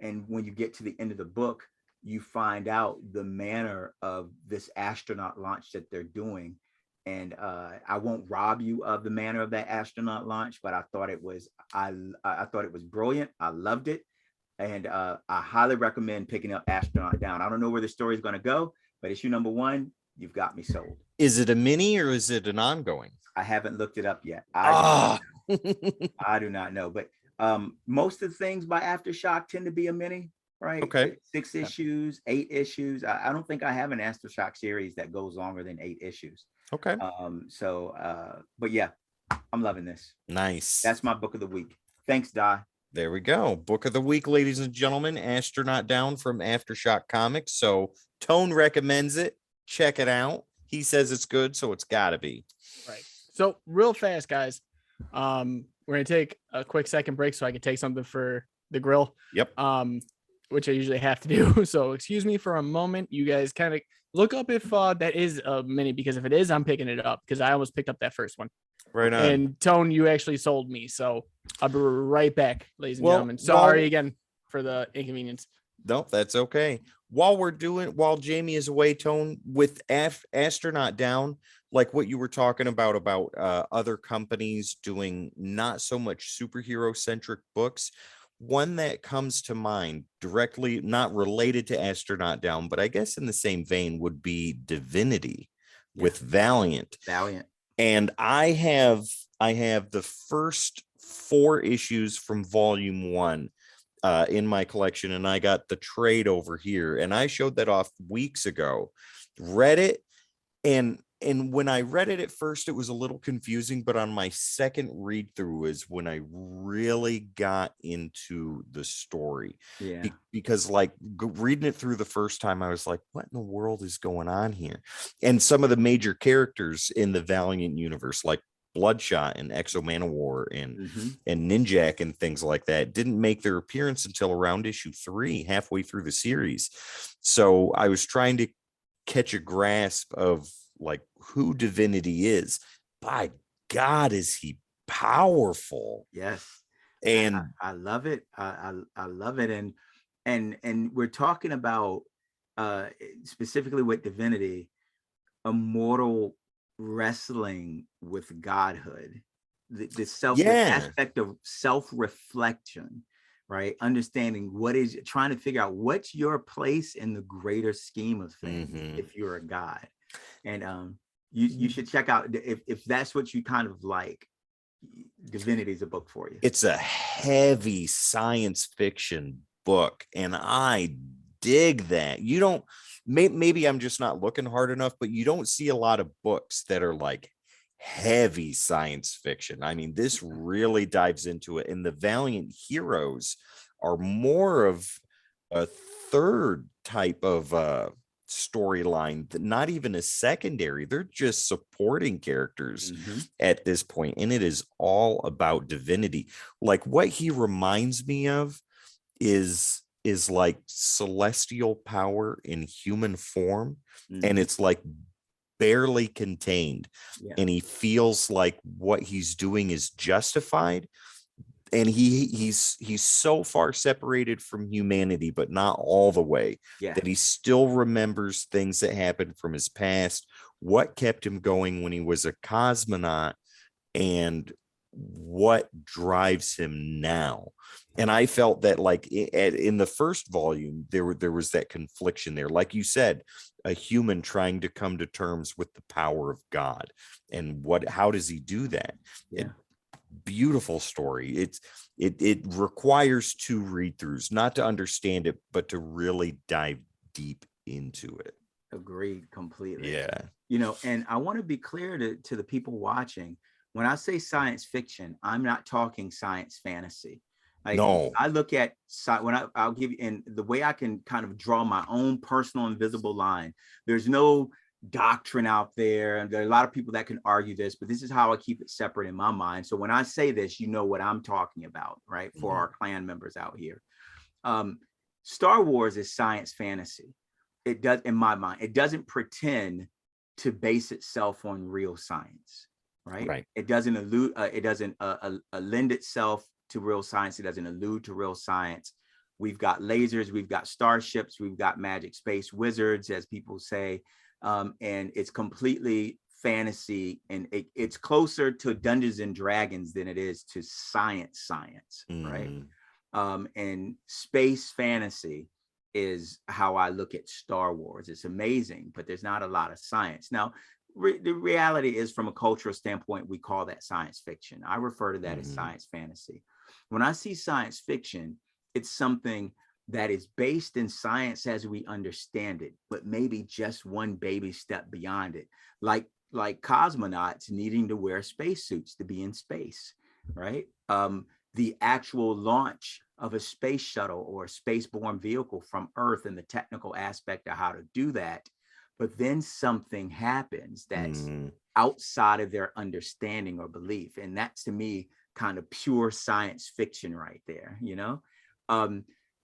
and when you get to the end of the book, you find out the manner of this astronaut launch that they're doing. And I won't rob you of the manner of that astronaut launch, but I thought it was brilliant. I loved it. And I highly recommend picking up Astronaut Down. I don't know where the story is going to go, but issue number 1, you've got me sold. Is it a mini or is it an ongoing? I haven't looked it up yet. I do not know. But most of the things by Aftershock tend to be a mini, right? Okay. 6 issues, 8 issues. I don't think I have an Aftershock series that goes longer than 8 issues. Okay. But yeah, I'm loving this. Nice. That's my book of the week. Thanks, Di. There we go. Book of the week, ladies and gentlemen. Astronaut Down from Aftershock Comics. So Tone recommends it. Check it out. He says it's good, so it's got to be. Right. So real fast, guys. We're gonna take a quick second break so I can take something for the grill. Yep. Which I usually have to do. So excuse me for a moment. You guys kind of look up if that is a mini, because if it is, I'm picking it up because I almost picked up that first one. Right on. And Tone, you actually sold me. So I'll be right back, ladies and gentlemen. Sorry again for the inconvenience. No, that's okay. While Jamie is away, Tone, with Astronaut Down, like what you were talking about other companies doing not so much superhero centric books. One that comes to mind directly, not related to Astronaut Down, but I guess in the same vein, would be Divinity with Valiant. And I have the first 4 issues from volume 1 in my collection, and I got the trade over here, and I showed that off weeks ago. Read it, and when I read it at first, it was a little confusing, but on my second read through is when I really got into the story. Yeah. Because like reading it through the first time, I was like, what in the world is going on here? And some of the major characters in the Valiant universe, like Bloodshot and Exo Manowar and Ninjak and things like that, didn't make their appearance until around issue 3, halfway through the series. So I was trying to catch a grasp of like who Divinity is. By God, is he powerful? Yes. And I love it. I love it. And we're talking about specifically with Divinity, immortal wrestling with godhood, the aspect of self-reflection, right? Understanding trying to figure out what's your place in the greater scheme of things if you're a god. And you should check out, if that's what you kind of like, Divinity is a book for you. It's a heavy science fiction book, and I dig that. You don't, maybe I'm just not looking hard enough, but you don't see a lot of books that are like heavy science fiction. I mean, this really dives into it, and the Valiant Heroes are more of a third type of storyline, not even a secondary. They're just supporting characters at this point, and it is all about divinity. Like, what he reminds me of is like celestial power in human form, and it's like barely contained, and he feels like what he's doing is justified, and he's so far separated from humanity, but not all the way, that he still remembers things that happened from his past, what kept him going when he was a cosmonaut, and what drives him now. And I felt that, like, in the first volume, there was that confliction there, like you said, a human trying to come to terms with the power of God, and how does he do that? Beautiful story. It requires 2 read-throughs, not to understand it, but to really dive deep into it. Agreed completely. Yeah. You know, and I want to be clear to the people watching, when I say science fiction, I'm not talking science fantasy. Like, no, I look at I'll give you, and the way I can kind of draw my own personal invisible line. There's no doctrine out there, and there are a lot of people that can argue this, but this is how I keep it separate in my mind. So when I say this, you know what I'm talking about, right? For our clan members out here, Star Wars is science fantasy. It does, in my mind, it doesn't pretend to base itself on real science, right? It doesn't allude, it doesn't lend itself to real science. It doesn't allude to real science. We've got lasers, we've got starships, we've got magic space wizards, as people say. And it's completely fantasy, and it's closer to Dungeons and Dragons than it is to science, right? And space fantasy is how I look at Star Wars. It's amazing, but there's not a lot of science. Now, the reality is, from a cultural standpoint, we call that science fiction. I refer to that as science fantasy. When I see science fiction, it's something that is based in science as we understand it, but maybe just one baby step beyond it. Like cosmonauts needing to wear spacesuits to be in space, right? The actual launch of a space shuttle or a spaceborne vehicle from Earth, and the technical aspect of how to do that. But then something happens that's outside of their understanding or belief. And that's, to me, kind of pure science fiction right there, you know?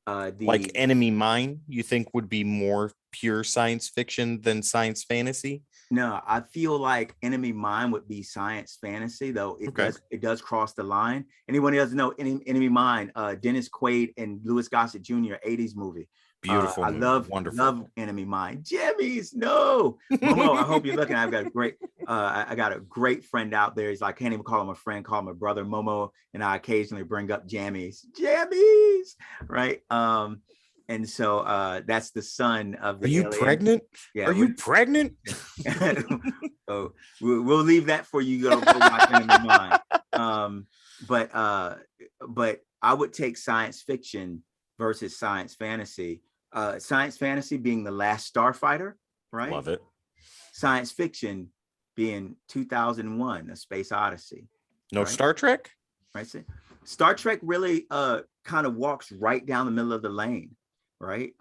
Like Enemy Mine, you think would be more pure science fiction than science fantasy? No, I feel like Enemy Mine would be science fantasy, though it does cross the line. Anyone who doesn't know Enemy Mine, Dennis Quaid and Louis Gossett Jr., 80s movie. Beautiful movie. Love Enemy Mine. Jimmy's, no. Momo, I hope you're looking. I've got a great, I got a great friend out there. He's like, I can't even call him a friend, call him a brother. Momo and I occasionally bring up Jammies, right? And so that's the son of the. Are you alien. pregnant? Yeah. Are you pregnant? So we'll leave that for you. Go watch Enemy Mine. But I would take science fiction versus science fantasy. Science fantasy being The Last Starfighter, right? Love it. Science fiction being 2001: A Space Odyssey. No, right? Star Trek? Right. Star Trek really kind of walks right down the middle of the lane, right?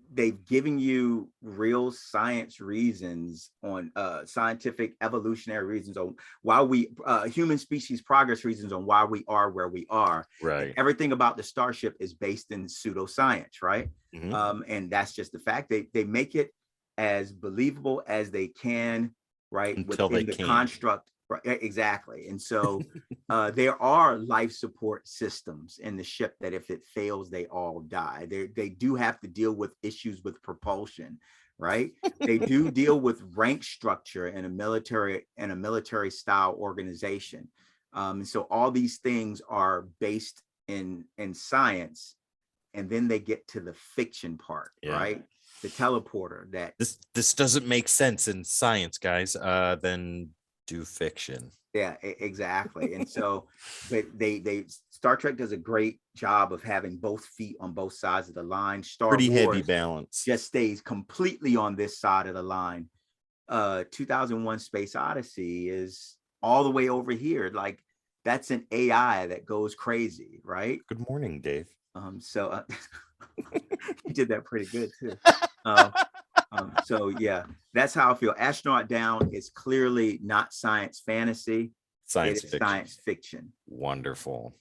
They've given you real science reasons on scientific evolutionary reasons on why we human species progress reasons on why we are where we are. Right. And everything about the starship is based in pseudoscience, right? And that's just the fact. They make it as believable as they can, right? Until within the construct. Right, exactly. And so there are life support systems in the ship that if it fails, they all die. They do have to deal with issues with propulsion, right? They do deal with rank structure in a military style organization. So all these things are based in science, and then they get to the fiction part, right? The teleporter that this doesn't make sense in science, guys. Then do fiction. Yeah, exactly. And so, but they Star Trek does a great job of having both feet on both sides of the line. Star Pretty heavy Wars balance. just stays completely on this side of the line. 2001 Space Odyssey is all the way over here. Like that's an AI that goes crazy, right? Good morning, Dave. So you did that pretty good too. So yeah, that's how I feel. Astronaut Down is clearly not science fantasy. Science It is fiction. science fiction. Wonderful.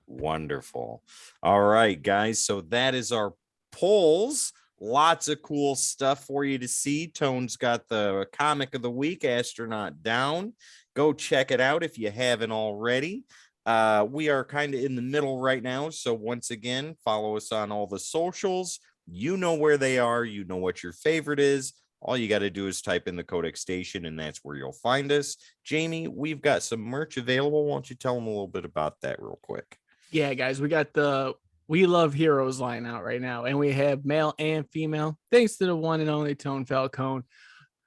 Wonderful. All right, guys. So that is our polls. Lots of cool stuff for you to see. Tone's got the comic of the week, Astronaut Down. Go check it out if you haven't already. We are kind of in the middle right now. So once again, follow us on all the socials. You know where they are. You know what your favorite is. All you got to do is type in the Codex Station, and that's where you'll find us. Jamie, we've got some merch available. Why don't you tell them a little bit about that real quick? Yeah, guys, we got the We Love Heroes line out right now, and we have male and female. Thanks to the one and only Tone Falcone,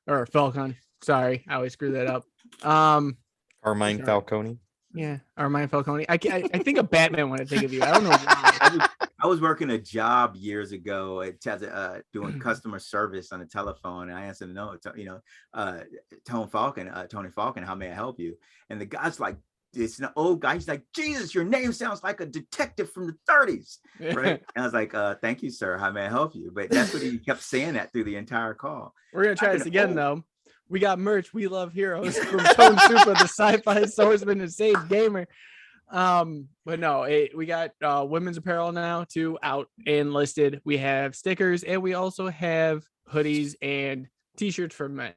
or Falcon. Sorry, I always screw that up. Carmine Falcone. Yeah, Armine Falcone. I think of Batman when I think of you. I don't know why. I was working a job years ago at doing customer service on the telephone, and I answered no, Tony Falcon, how may I help you? And the guy's like, it's an old guy. He's like, Jesus, your name sounds like a detective from the 30s, right? And I was like, thank you, sir. How may I help you? But that's what he kept saying that through the entire call. We're gonna try this again though. We got merch. We Love Heroes from Tone Super, the sci-fi swordsman and sage gamer. But no, we got women's apparel now too, out and listed. We have stickers, and we also have hoodies and t-shirts for men.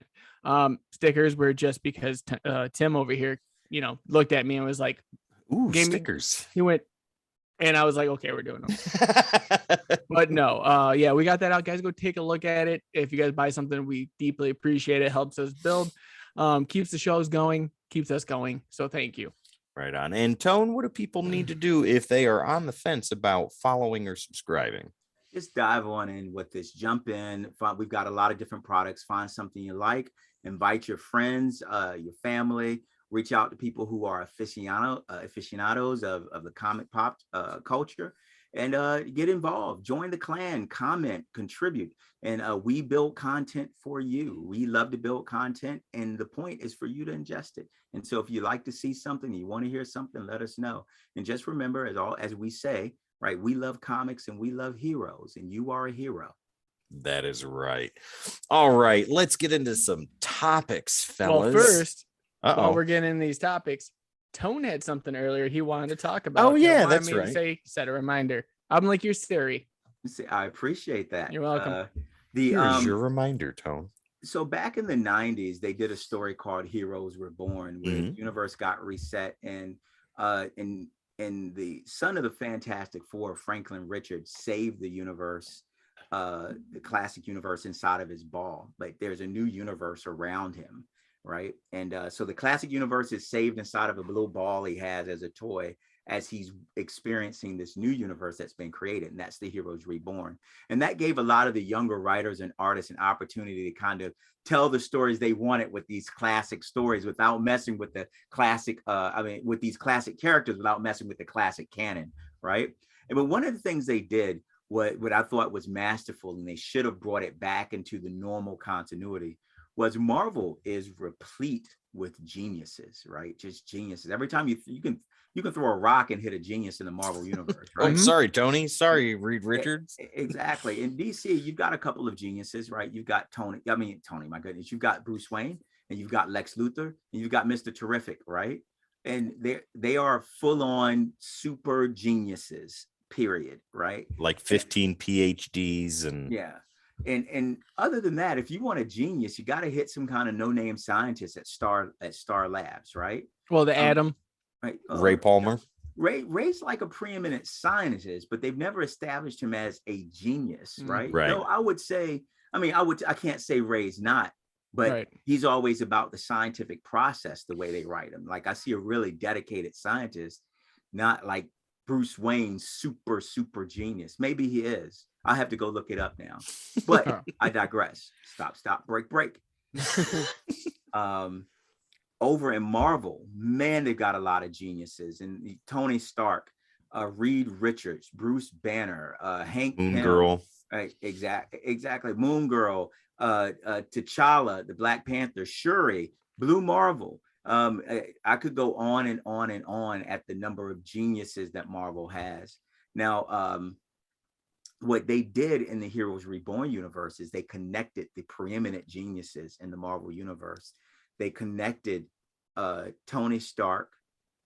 Stickers were just because Tim over here, looked at me and was like, ooh, stickers. He went, and I was like, okay, we're doing them. But no, yeah, we got that out, guys. Go take a look at it. If you guys buy something, we deeply appreciate it. Helps us build, keeps the shows going, keeps us going. So thank you. Right on. And Tone, what do people need to do if they are on the fence about following or subscribing? Just dive on in with this. Jump in. We've got a lot of different products. Find something you like. Invite your friends, your family. Reach out to people who are aficionados of the comic pop culture, and get involved. Join the clan. Comment. Contribute. And we build content for you. We love to build content, and the point is for you to ingest it. And so if you like to see something, you want to hear something, let us know. And just remember, as we say, right, we love comics and we love heroes, and you are a hero. That is right. All right, let's get into some topics, fellas. Well, first, while we're getting in these topics, Tone had something earlier he wanted to talk about. Oh yeah, that's right. Set a reminder. I'm like your Siri. I appreciate that. You're welcome. Here's your reminder, Tone. So back in the 90s, they did a story called Heroes Reborn, where the universe got reset, and the son of the Fantastic Four, Franklin Richards, saved the universe, the classic universe inside of his ball. Like there's a new universe around him, right? And so the classic universe is saved inside of a blue ball he has as a toy, as he's experiencing this new universe that's been created, and that's the Heroes Reborn. And that gave a lot of the younger writers and artists an opportunity to kind of tell the stories they wanted with these classic stories without messing with the classic, with these classic characters, without messing with the classic canon, right? But one of the things they did, what I thought was masterful, and they should have brought it back into the normal continuity, was Marvel is replete with geniuses, right? Just geniuses. Every time you can throw a rock and hit a genius in the Marvel universe, right? Oh, sorry, Tony. Sorry, Reed Richards. Exactly. In DC, you've got a couple of geniuses, right? You've got Tony, my goodness. You've got Bruce Wayne, and you've got Lex Luthor, and you've got Mr. Terrific, right? And they are full-on super geniuses, period, right? Like 15 PhDs and yeah. And other than that, if you want a genius, you got to hit some kind of no-name scientist at Star Labs, right? Well, the Atom. Right. Ray Palmer. Ray's like a preeminent scientist, but they've never established him as a genius, right? Right. So I would say, I can't say Ray's not, but he's always about the scientific process, the way they write him. Like I see a really dedicated scientist, not like Bruce Wayne's super genius. Maybe he is. I have to go look it up now, but I digress. Stop, break. over in Marvel, man, they've got a lot of geniuses. And Tony Stark, Reed Richards, Bruce Banner, Hank Moon Pym, Girl. right? Exactly. Moon Girl, T'Challa, the Black Panther, Shuri, Blue Marvel. I could go on and on and on at the number of geniuses that Marvel has. Now, what they did in the Heroes Reborn universe is they connected the preeminent geniuses in the Marvel universe. They connected Tony Stark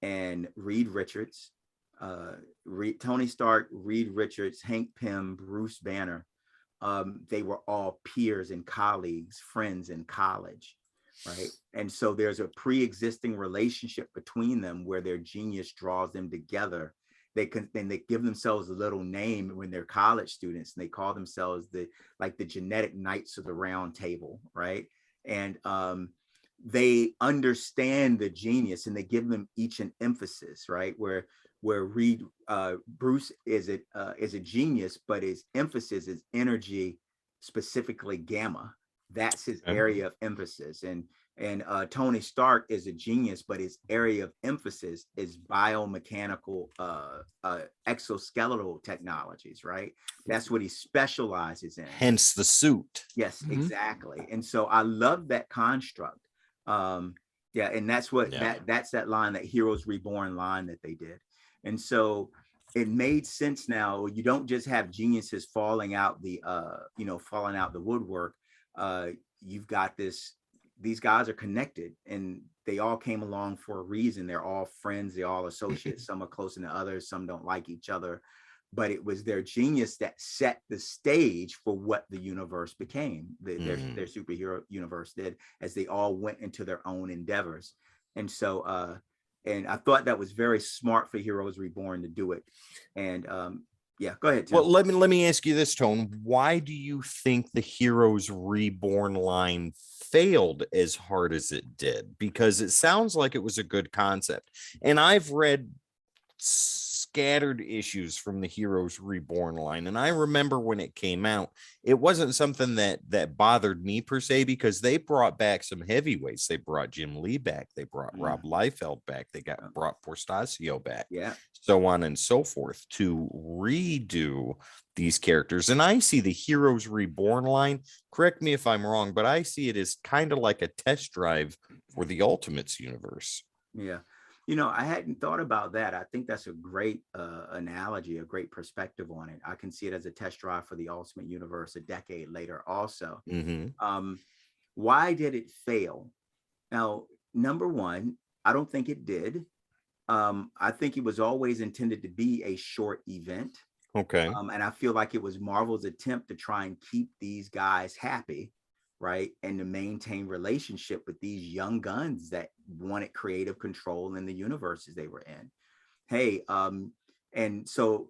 and Reed Richards, Tony Stark, Reed Richards, Hank Pym, Bruce Banner. They were all peers and colleagues, friends in college, right? And so there's a pre-existing relationship between them where their genius draws them together. They give themselves a little name when they're college students, and they call themselves the genetic knights of the round table, right? And they understand the genius, and they give them each an emphasis, right? Where Bruce is a genius, but his emphasis is energy, specifically gamma. That's his area of emphasis. And Tony Stark is a genius, but his area of emphasis is biomechanical, exoskeletal technologies, right? That's what he specializes in. Hence the suit. Yes, exactly. And so I love that construct. Yeah, and that's what that's that line, that Heroes Reborn line that they did. And so it made sense now. You don't just have geniuses falling out the woodwork. You've got these guys are connected, and they all came along for a reason. They're all friends, they're all associates. Some are closer than others, some don't like each other, but it was their genius that set the stage for what the universe became. Their superhero universe did, as they all went into their own endeavors. And so and I thought that was very smart for Heroes Reborn to do it. And yeah, go ahead, Tim. Well, let me ask you this, Tone. Why do you think the Heroes Reborn line failed as hard as it did? Because it sounds like it was a good concept. And I've read scattered issues from the Heroes Reborn line, and I remember when it came out, it wasn't something that bothered me per se, because they brought back some heavyweights. They brought Jim Lee back, they brought Rob Liefeld back, they brought Portasio back, so on and so forth, to redo these characters. And I see the Heroes Reborn line, correct me if I'm wrong, but I see it as kind of like a test drive for the Ultimates universe. Yeah. I hadn't thought about that. I think that's a great analogy, a great perspective on it. I can see it as a test drive for the Ultimate Universe a decade later also. Why did it fail? Now, number one, I don't think it did. I think it was always intended to be a short event. Okay. And I feel like it was Marvel's attempt to try and keep these guys happy, right? And to maintain relationship with these young guns that wanted creative control in the universes they were in. Hey, and so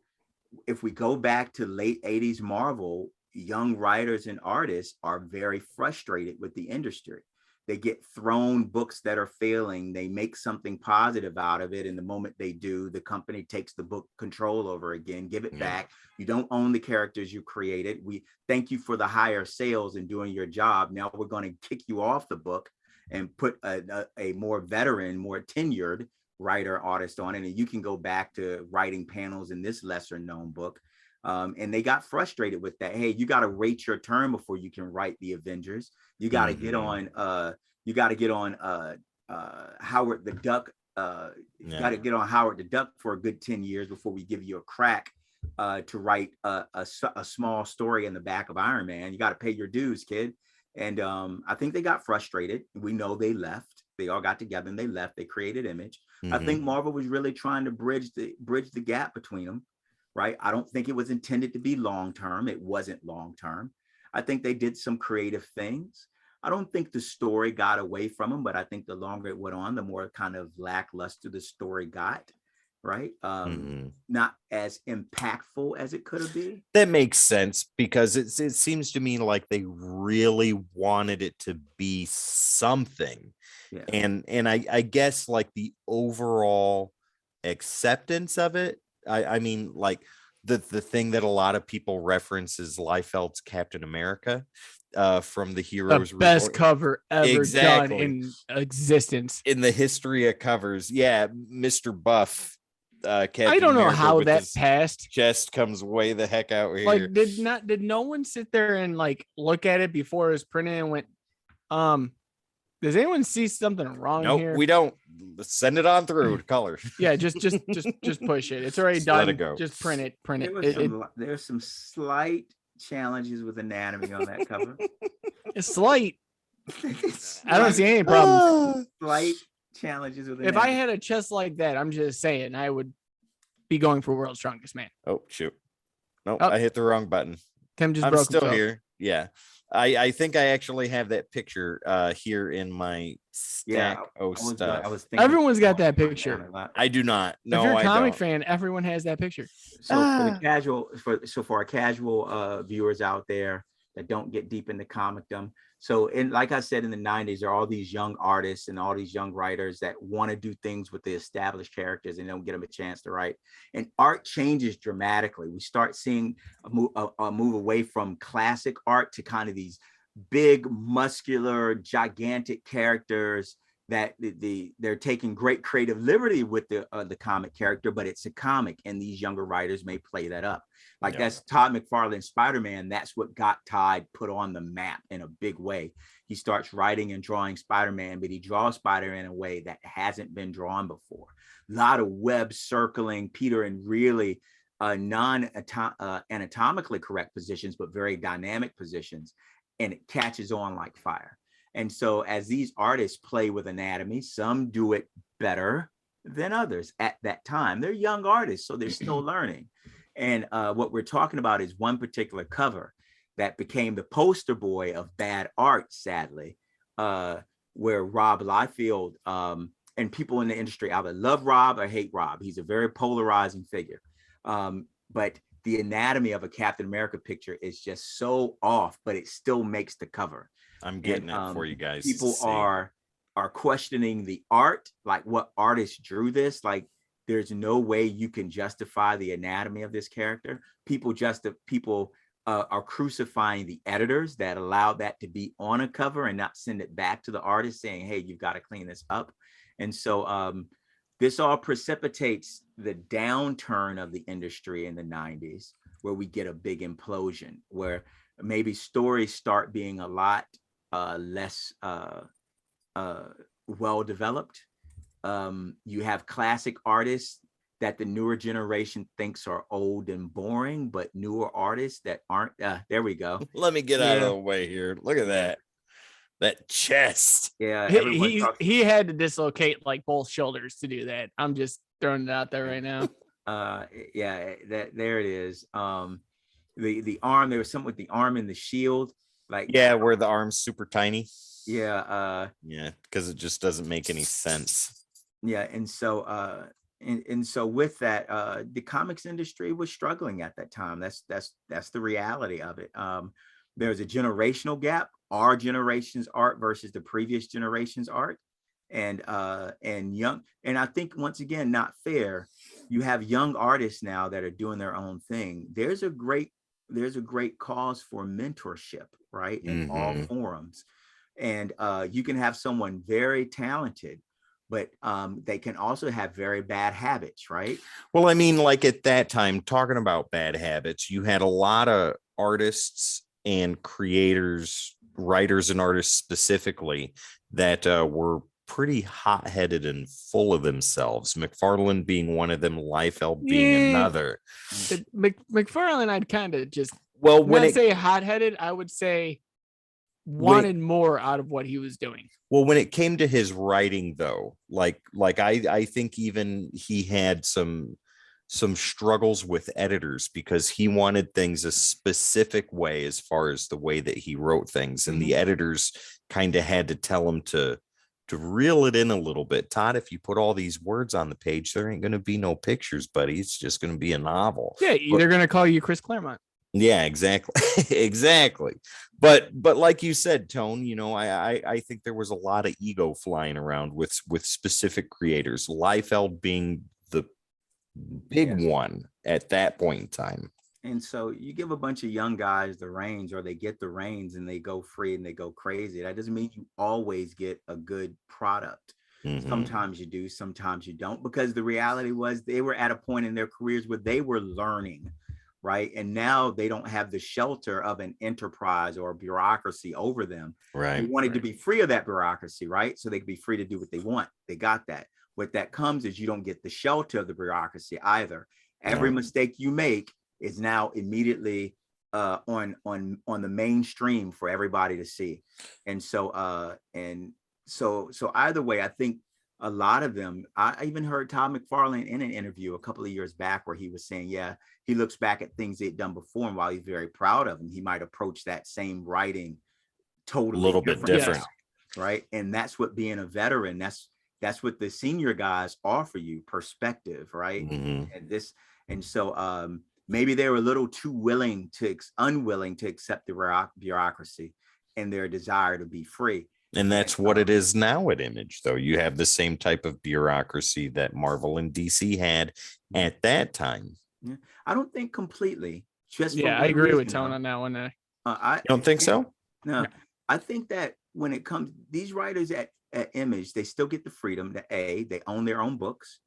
if we go back to late 80s Marvel, young writers and artists are very frustrated with the industry. They get thrown books that are failing. They make something positive out of it. And the moment they do, the company takes the book control over again, give it back. You don't own the characters you created. We thank you for the higher sales and doing your job. Now we're going to kick you off the book and put a more veteran, more tenured writer artist on it. And you can go back to writing panels in this lesser known book. And they got frustrated with that. Hey, you got to wait your turn before you can write the Avengers. You got to get on. Howard the Duck. You got to get on Howard the Duck for a good 10 years before we give you a crack to write a small story in the back of Iron Man. You got to pay your dues, kid. And I think they got frustrated. We know they left. They all got together and they left. They created Image. I think Marvel was really trying to bridge the gap between them. Right. I don't think it was intended to be long term. It wasn't long term. I think they did some creative things. I don't think the story got away from them, but I think the longer it went on, the more kind of lackluster the story got. Right. Not as impactful as it could have been. That makes sense, because it seems to me like they really wanted it to be something. Yeah. And I guess like the overall acceptance of it, I mean, like the thing that a lot of people reference is Liefeld's Captain America from the The Heroes best Reborn. cover ever done Exactly. in existence. In the history of covers. Yeah, Mr. Buff. Captain I don't know America how with that his passed. chest comes way the heck out here. Like, did no one sit there and like look at it before it was printed and went, does anyone see something wrong Nope, here? we don't. Let's send it on through to color. Yeah, just push it. It's already Just done. let it go. Just print it. There's some slight challenges with anatomy on that cover. It's slight. I don't see any problems. Slight challenges with If anatomy. I had a chest like that, I'm just saying I would be going for World's Strongest Man. Oh shoot! Nope, Oh. I hit the wrong button. Tim just I'm broke still himself. here. Yeah. I think I actually have that picture here in my stack stuff. I was thinking Everyone's got that picture. I do not. No, if you're a I comic don't. fan, everyone has that picture. So for the casual, for our casual viewers out there that don't get deep into comicdom, so like I said, in the 90s, there are all these young artists and all these young writers that want to do things with the established characters and don't get them a chance to write. And art changes dramatically. We start seeing a move away from classic art to kind of these big, muscular, gigantic characters that they're taking great creative liberty with the comic character, but it's a comic, and these younger writers may play that up. Like that's Todd McFarlane's Spider-Man. That's what got Todd put on the map in a big way. He starts writing and drawing Spider-Man, but he draws Spider-Man in a way that hasn't been drawn before. A lot of web circling Peter in really non-anatomically correct positions, but very dynamic positions, and it catches on like fire. And so as these artists play with anatomy, some do it better than others at that time. They're young artists, so they're still learning. And what we're talking about is one particular cover that became the poster boy of bad art, sadly, where Rob Liefeld and people in the industry either love Rob or hate Rob. He's a very polarizing figure. But the anatomy of a Captain America picture is just so off, but it still makes the cover. I'm getting it for you guys. People are questioning the art, like what artist drew this. Like, there's no way you can justify the anatomy of this character. People are crucifying the editors that allowed that to be on a cover and not send it back to the artist saying, hey, you've got to clean this up. And so this all precipitates the downturn of the industry in the 90s, where we get a big implosion, where maybe stories start being a lot less well developed. You have classic artists that the newer generation thinks are old and boring, but newer artists that aren't. There we go. Let me get out of the way here. Look at that chest. Yeah, he had to dislocate like both shoulders to do that. I'm just throwing it out there right now. There it is. The arm, there was something with the arm and the shield, like where the arm's super tiny. Because it just doesn't make any sense. And so and so with that, the comics industry was struggling at that time. That's the reality of it. There's a generational gap, our generation's art versus the previous generation's art, and I think, once again, not fair. You have young artists now that are doing their own thing. There's a great cause for mentorship, right, in all forums. And you can have someone very talented, but they can also have very bad habits, right? Well, I mean, like at that time, talking about bad habits, you had a lot of artists and creators, writers and artists specifically, that were pretty hot-headed and full of themselves. McFarlane being one of them, Liefeld being another. McFarlane, I'd kind of just, when I say hot-headed, I would say wanted more out of what he was doing. Well, when it came to his writing, though, like I think even he had some struggles with editors, because he wanted things a specific way as far as the way that he wrote things, and the editors kind of had to tell him to reel it in a little bit. Todd, if you put all these words on the page, there ain't going to be no pictures, buddy. It's just going to be a novel. Yeah, they're going to call you Chris Claremont. Yeah, exactly. Exactly. But like you said, Tone, I think there was a lot of ego flying around with specific creators, Liefeld being the big one. at that point in time. And so you give a bunch of young guys the reins, or they get the reins and they go free and they go crazy. That doesn't mean you always get a good product. Mhm. Sometimes you do, sometimes you don't, because the reality was they were at a point in their careers where they were learning, right? And now they don't have the shelter of an enterprise or a bureaucracy over them. They Right. wanted to be free of that bureaucracy, right? So they could be free to do what they want. They got that. What that comes is you don't get the shelter of the bureaucracy either. Every No. mistake you make is now immediately on the mainstream for everybody to see. And so either way, I think a lot of them, I even heard Todd McFarlane in an interview a couple of years back where he was saying, yeah, he looks back at things they'd done before, and while he's very proud of them, he might approach that same writing totally A little bit different. now, right? And that's what being a veteran, that's what the senior guys offer you, perspective, right? Mhm. And so maybe they were a little too unwilling to accept the bureaucracy and their desire to be free. And that's what it is now at Image, though. You have the same type of bureaucracy that Marvel and DC had at that time. Yeah. I don't think completely. I agree with Tone on that one. I You don't think so? No, I think that when it comes, these writers at Image, they still get the freedom that they own their own books,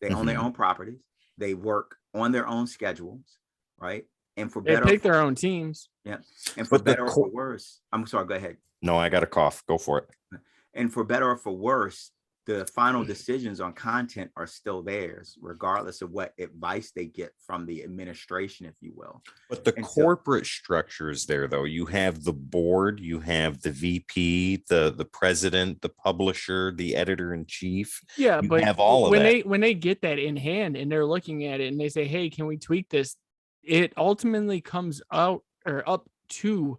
they own their own properties, they work on their own schedules, right? And for better, they pick their own teams. Yeah, and for better or for worse, I'm sorry. Go ahead. No, I got a cough. Go for it. And for better or for worse, the final decisions on content are still theirs, regardless of what advice they get from the administration, if you will. But the corporate structure is there, though. You have the board, you have the VP, the president, the publisher, the editor in chief. Yeah, you but have all of that. When they get that in hand and they're looking at it and they say, "Hey, can we tweak this?" It ultimately comes out or up to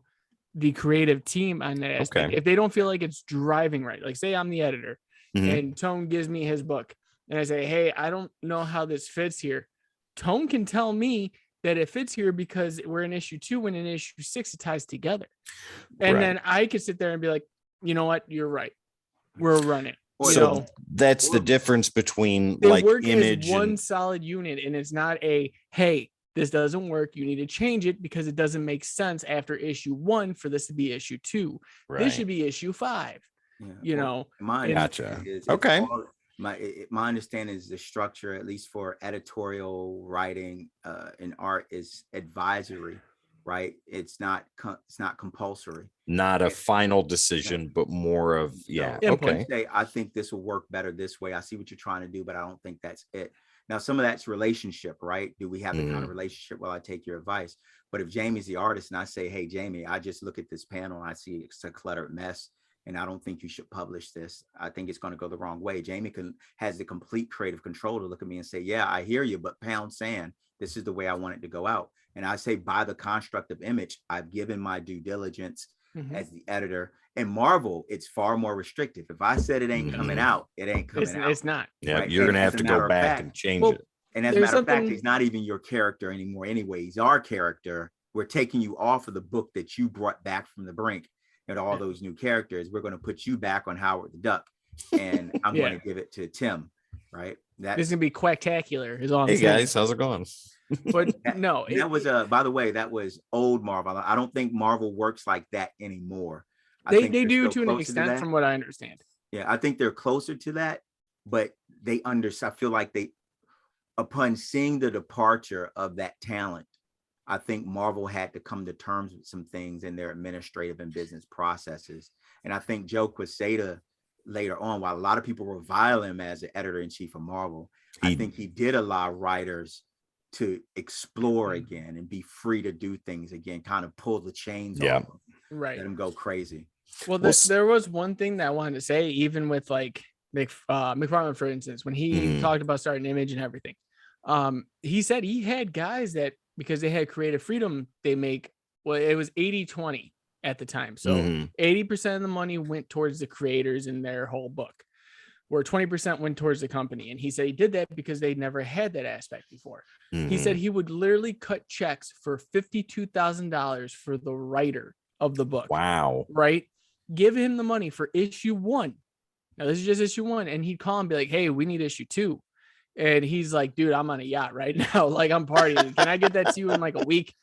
the creative team on that aspect. Okay. If they don't feel like it's driving right, like say I'm the editor and Tone gives me his book and I say, "Hey, I don't know how this fits here." Tone can tell me that it fits here because we're in issue 2 and in issue 6 it ties together. And then I could sit there and be like, "You know what? You're right. We're running." So that's the difference between they like work Image as one solid unit, and it's not a, "Hey, this doesn't work. You need to change it because it doesn't make sense after issue 1 for this to be issue 2. Right. This should be issue 5." Gotcha. Okay. My understanding is the structure, at least for editorial writing and art, is advisory, right? It's not compulsory. Not a final decision, but more of okay. I think this will work better this way. I see what you're trying to do, but I don't think that's it. Now, some of that's relationship, right? Do we have the kind of relationship? Well, I take your advice. But if Jamie's the artist and I say, "Hey, Jamie, I just look at this panel and I see it's a cluttered mess, and I don't think you should publish this. I think it's going to go the wrong way." Jamie has the complete creative control to look at me and say, "Yeah, I hear you, but pound sand, this is the way I want it to go out." And I say, by the construct of Image, I've given my due diligence as the editor. And Marvel, it's far more restrictive. If I said it ain't coming out, it ain't coming out. It's not. Yeah, right? You're going to have to go back and change it. And as a matter of fact, he's not even your character anymore anyway. He's our character. We're taking you off of the book that you brought back from the brink and all those new characters. We're going to put you back on Howard the Duck. And I'm going to give it to Tim, right? This is going to be quacktacular. Is all I'm saying. Hey guys, how's it going? But that was by the way, that was old Marvel. I don't think Marvel works like that anymore. They do to an extent, from what I understand. Yeah, I think they're closer to that, but I feel like upon seeing the departure of that talent, I think Marvel had to come to terms with some things in their administrative and business processes. And I think Joe Quesada later on, while a lot of people revile him as the editor-in-chief of Marvel, I think he did allow writers to explore again and be free to do things again, kind of pull the chains off them, right? Let them go crazy. Well, there was one thing that I wanted to say, even with like McFarlane, for instance, when he talked about starting Image and everything, he said he had guys that, because they had creative freedom, it was 80-20 at the time. So 80% of the money went towards the creators in their whole book, where 20% went towards the company. And he said he did that because they never had that aspect before. He said he would literally cut checks for $52,000 for the writer of the book. Wow. Right? Give him the money for issue 1. Now, this is just issue 1. And he'd call and be like, "Hey, we need issue 2. And he's like, dude, I'm on a yacht right now. Like, I'm partying. Can I get that to you in like a week?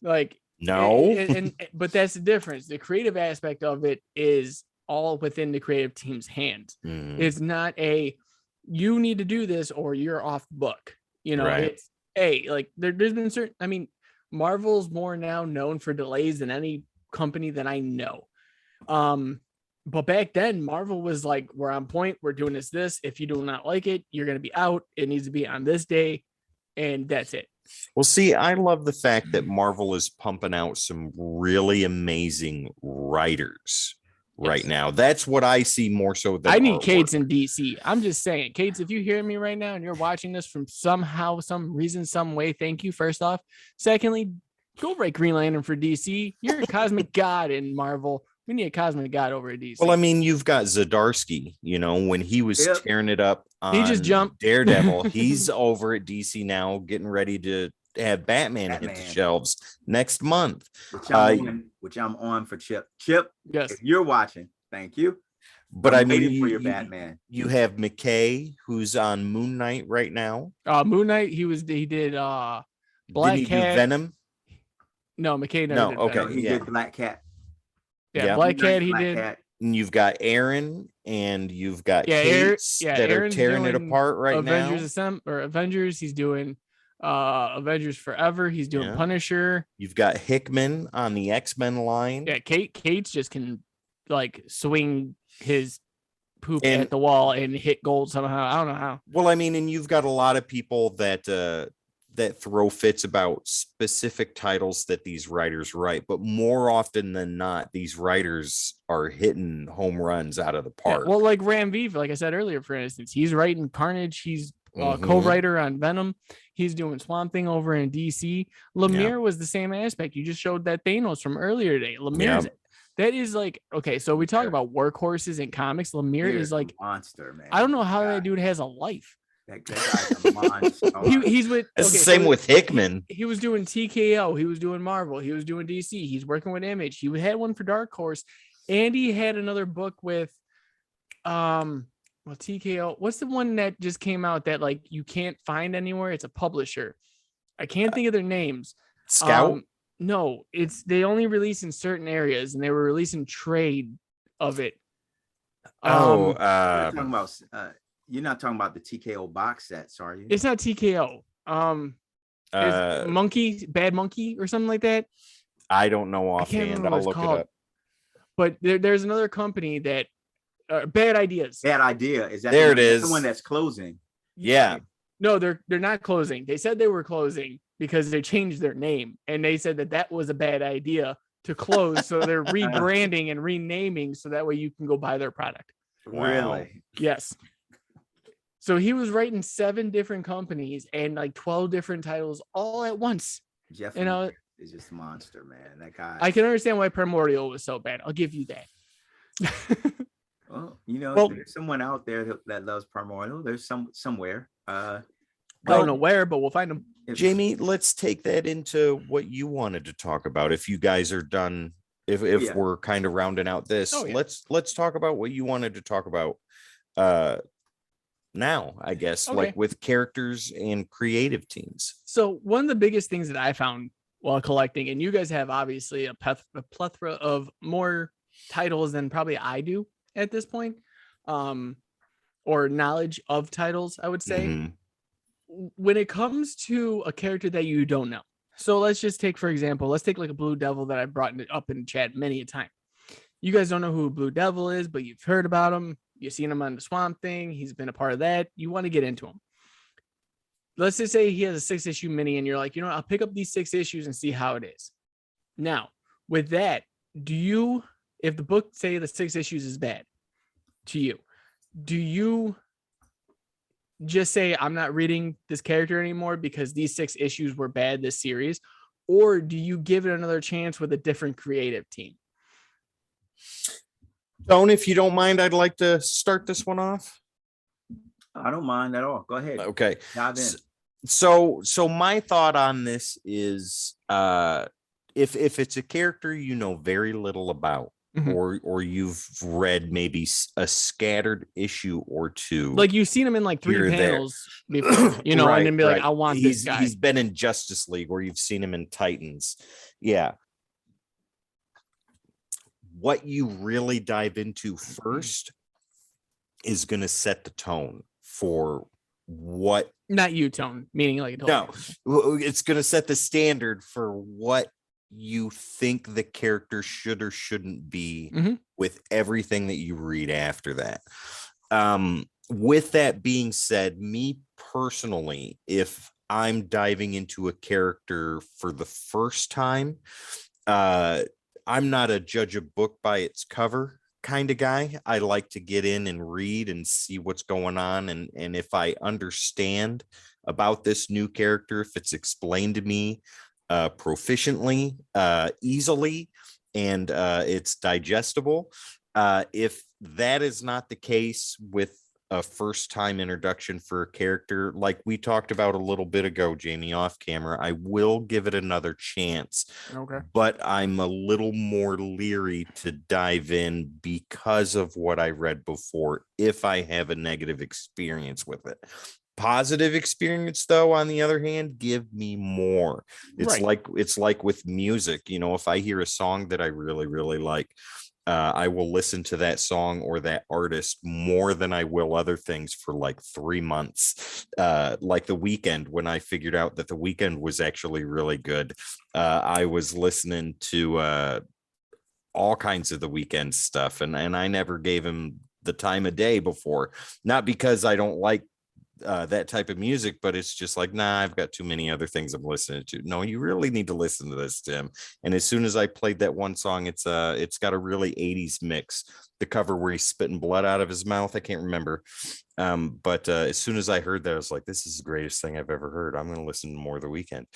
Like, No. But that's the difference. The creative aspect of it is all within the creative team's hands. It's not you need to do this or you're off book. You know, Right. it's like there's been certain, I mean, Marvel's more now known for delays than any company that I know. But back then, Marvel was like, we're on point. We're doing this. If you do not like it, you're going to be out. It needs to be on this day. And that's it. Well, see, I love the fact that Marvel is pumping out some really amazing writers right now. That's what I see more so than I need artwork. Kate's in DC. I'm just saying, Kate's, if you hear me right now and you're watching this from somehow, some reason, some way, thank you, first off. Secondly, go write Green Lantern for DC. You're a cosmic god in Marvel. We need a cosmic god over at DC. Well, I mean, you've got Zdarsky, you know, when he was tearing it up on he just jumped. Daredevil. He's over at DC now, getting ready to have Batman hit the shelves next month. Which I'm on for Chip. Chip, yes, if you're watching, thank you. But I mean, for your Batman. You have McKay, who's on Moon Knight right now. Moon Knight, he did Black Did he Cat. do Venom? No, McKay never did okay. Venom. He did Black Cat. Yeah, Black Cat, he Black did. Cat. And you've got Aaron and you've got Kate that Aaron's are tearing it apart right Avengers now. Avengers, he's doing Avengers Forever. He's doing Punisher. You've got Hickman on the X-Men line. Yeah, Kate's just can like swing his poop at the wall and hit gold somehow. I don't know how. Well, I mean, and you've got a lot of people that that throw fits about specific titles that these writers write, but more often than not, these writers are hitting home runs out of the park. Yeah, well, like Ram V, like I said earlier, for instance, he's writing Carnage. He's co-writer on Venom. He's doing Swamp Thing over in DC. Lemire was the same aspect. You just showed that Thanos from earlier today. Lemire's that is like, okay, so we talk about workhorses in comics. Lemire is like a monster, man. I don't know how that dude has a life. That guy's a monster. He's with it's the same with Hickman. He was doing TKO, he was doing Marvel, he was doing DC, he's working with Image, he had one for Dark Horse, and he had another book with TKO. What's the one that just came out that like you can't find anywhere? It's a publisher. I can't think of their names. Scout? No, they only release in certain areas, and they were releasing trade of it. You're not talking about the TKO box sets, are you? It's not TKO. Bad Monkey or something like that. I don't know offhand. I'll look it up. But there's another company that Bad Ideas. Bad Idea. Is that there? It is the one that's closing. Yeah. No, they're not closing. They said they were closing because they changed their name, and they said that was a bad idea to close. So they're rebranding and renaming so that way you can go buy their product. Really? Yes. So he was writing 7 different companies and like 12 different titles all at once. Jeff is just a monster, man. That guy. I can understand why Primordial was so bad. I'll give you that. Well, there's someone out there that loves Primordial. There's somewhere. I don't know where, but we'll find them. Jamie, let's take that into what you wanted to talk about. If you guys are done, if we're kind of rounding out this, let's talk about what you wanted to talk about. Now, I guess, like with characters and creative teams. So one of the biggest things that I found while collecting, and you guys have obviously a plethora of more titles than probably I do at this point, or knowledge of titles, I would say. Mm-hmm. When it comes to a character that you don't know. So let's just take, for example, like a Blue Devil that I brought up in the chat many a time. You guys don't know who Blue Devil is, but you've heard about him. You've seen him on the Swamp Thing. He's been a part of that. You want to get into him. Let's just say he has a 6-issue mini and you're like, I'll pick up these 6 issues and see how it is. Now, with that, if the book say the 6 issues is bad to you, do you just say, I'm not reading this character anymore because these 6 issues were bad this series? Or do you give it another chance with a different creative team? Stone, if you don't mind, I'd like to start this one off. I don't mind at all. Go ahead. Okay. Dive in. So my thought on this is if it's a character you know very little about, or you've read maybe a scattered issue or two. Like you've seen him in like 3 panels before, you know, and then be like, I want this guy. He's been in Justice League, or you've seen him in Titans. Yeah. What you really dive into first is going to set the tone for what. Not you, Tone, meaning like no, it's going to set the standard for what you think the character should or shouldn't be with everything that you read after that. With that being said, me personally, if I'm diving into a character for the first time, I'm not a judge a book by its cover kind of guy. I like to get in and read and see what's going on. And if I understand about this new character, if it's explained to me proficiently, easily, and it's digestible. If that is not the case with a first-time introduction for a character, like we talked about a little bit ago, Jamie, off camera, I will give it another chance. Okay. But I'm a little more leery to dive in because of what I read before, if I have a negative experience with it. Positive experience, though, on the other hand, give me more. It's like with music, you know, if I hear a song that I really, really like, I will listen to that song or that artist more than I will other things for like 3 months. Like The Weeknd, when I figured out that The Weeknd was actually really good, I was listening to all kinds of The Weeknd stuff, and I never gave him the time of day before. Not because I don't like that type of music, but it's just like, nah, I've got too many other things I'm listening to. No, you really need to listen to this, Tim. And as soon as I played that one song, it's got a really 80s mix. The cover where he's spitting blood out of his mouth, I can't remember. But as soon as I heard that, I was like, this is the greatest thing I've ever heard. I'm going to listen to more of The Weeknd.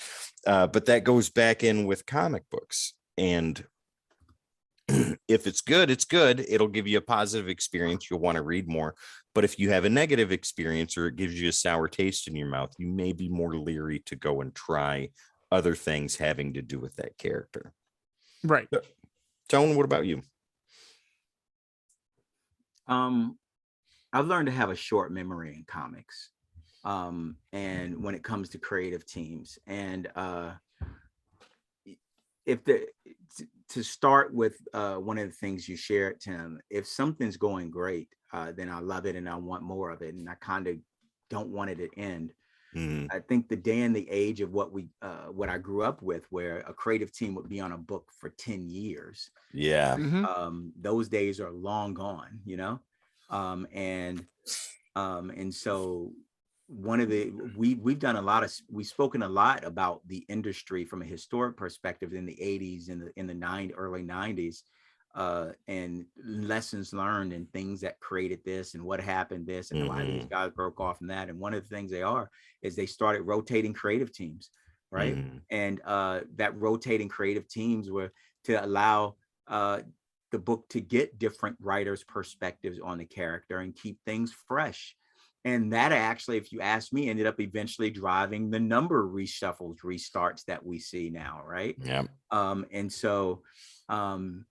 But that goes back in with comic books. And if it's good, it's good. It'll give you a positive experience. You'll want to read more. But if you have a negative experience or it gives you a sour taste in your mouth, you may be more leery to go and try other things having to do with that character. Right. Tone, what about you? I've learned to have a short memory in comics. And when it comes to creative teams, and to start with one of the things you shared, Tim, if something's going great, then I love it and I want more of it, and I kind of don't want it to end. I think the day and the age of what I grew up with, where a creative team would be on a book for 10 years. Yeah. Those days are long gone, you know? And so one of the we've spoken a lot about the industry from a historic perspective in the 80s and in the early 90s, and lessons learned and things that created this and what happened this and why these guys broke off from that. And one of the things they started rotating creative teams, right? And that rotating creative teams were to allow the book to get different writers' perspectives on the character and keep things fresh. And that actually, if you ask me, ended up eventually driving the number reshuffles, restarts that we see now, right? Yeah. And so now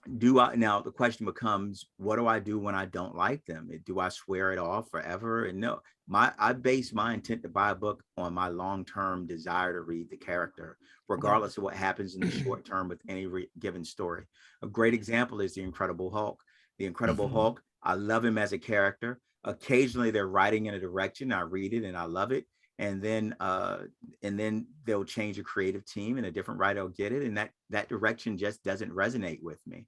the question becomes, what do I do when I don't like them? Do I swear it off forever? And no, I base my intent to buy a book on my long-term desire to read the character, regardless of what happens in the short term with any given story. A great example is The Incredible Hulk. The Incredible Hulk, I love him as a character. Occasionally they're writing in a direction, I read it and I love it. And then they'll change a creative team and a different writer will get it. And that direction just doesn't resonate with me.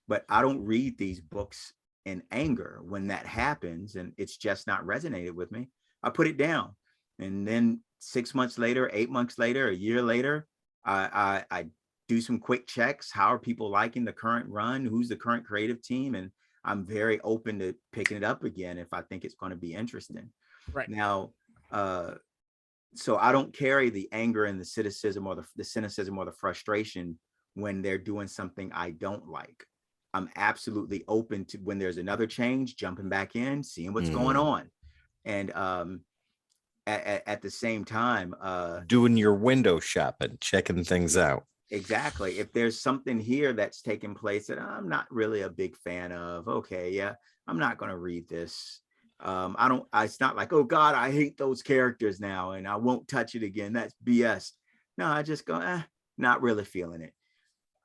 But I don't read these books in anger when that happens and it's just not resonated with me. I put it down. And then 6 months later, 8 months later, a year later, I do some quick checks. How are people liking the current run? Who's the current creative team? And I'm very open to picking it up again if I think it's going to be interesting. Right now, so I don't carry the anger and the cynicism or the frustration when they're doing something I don't like. I'm absolutely open to, when there's another change, jumping back in, seeing what's going on, and at the same time, doing your window shopping, checking things out. Exactly. If there's something here that's taking place that I'm not really a big fan of, okay, yeah, I'm not going to read this. It's not like, oh God, I hate those characters now and I won't touch it again. That's BS. No, I just go, not really feeling it.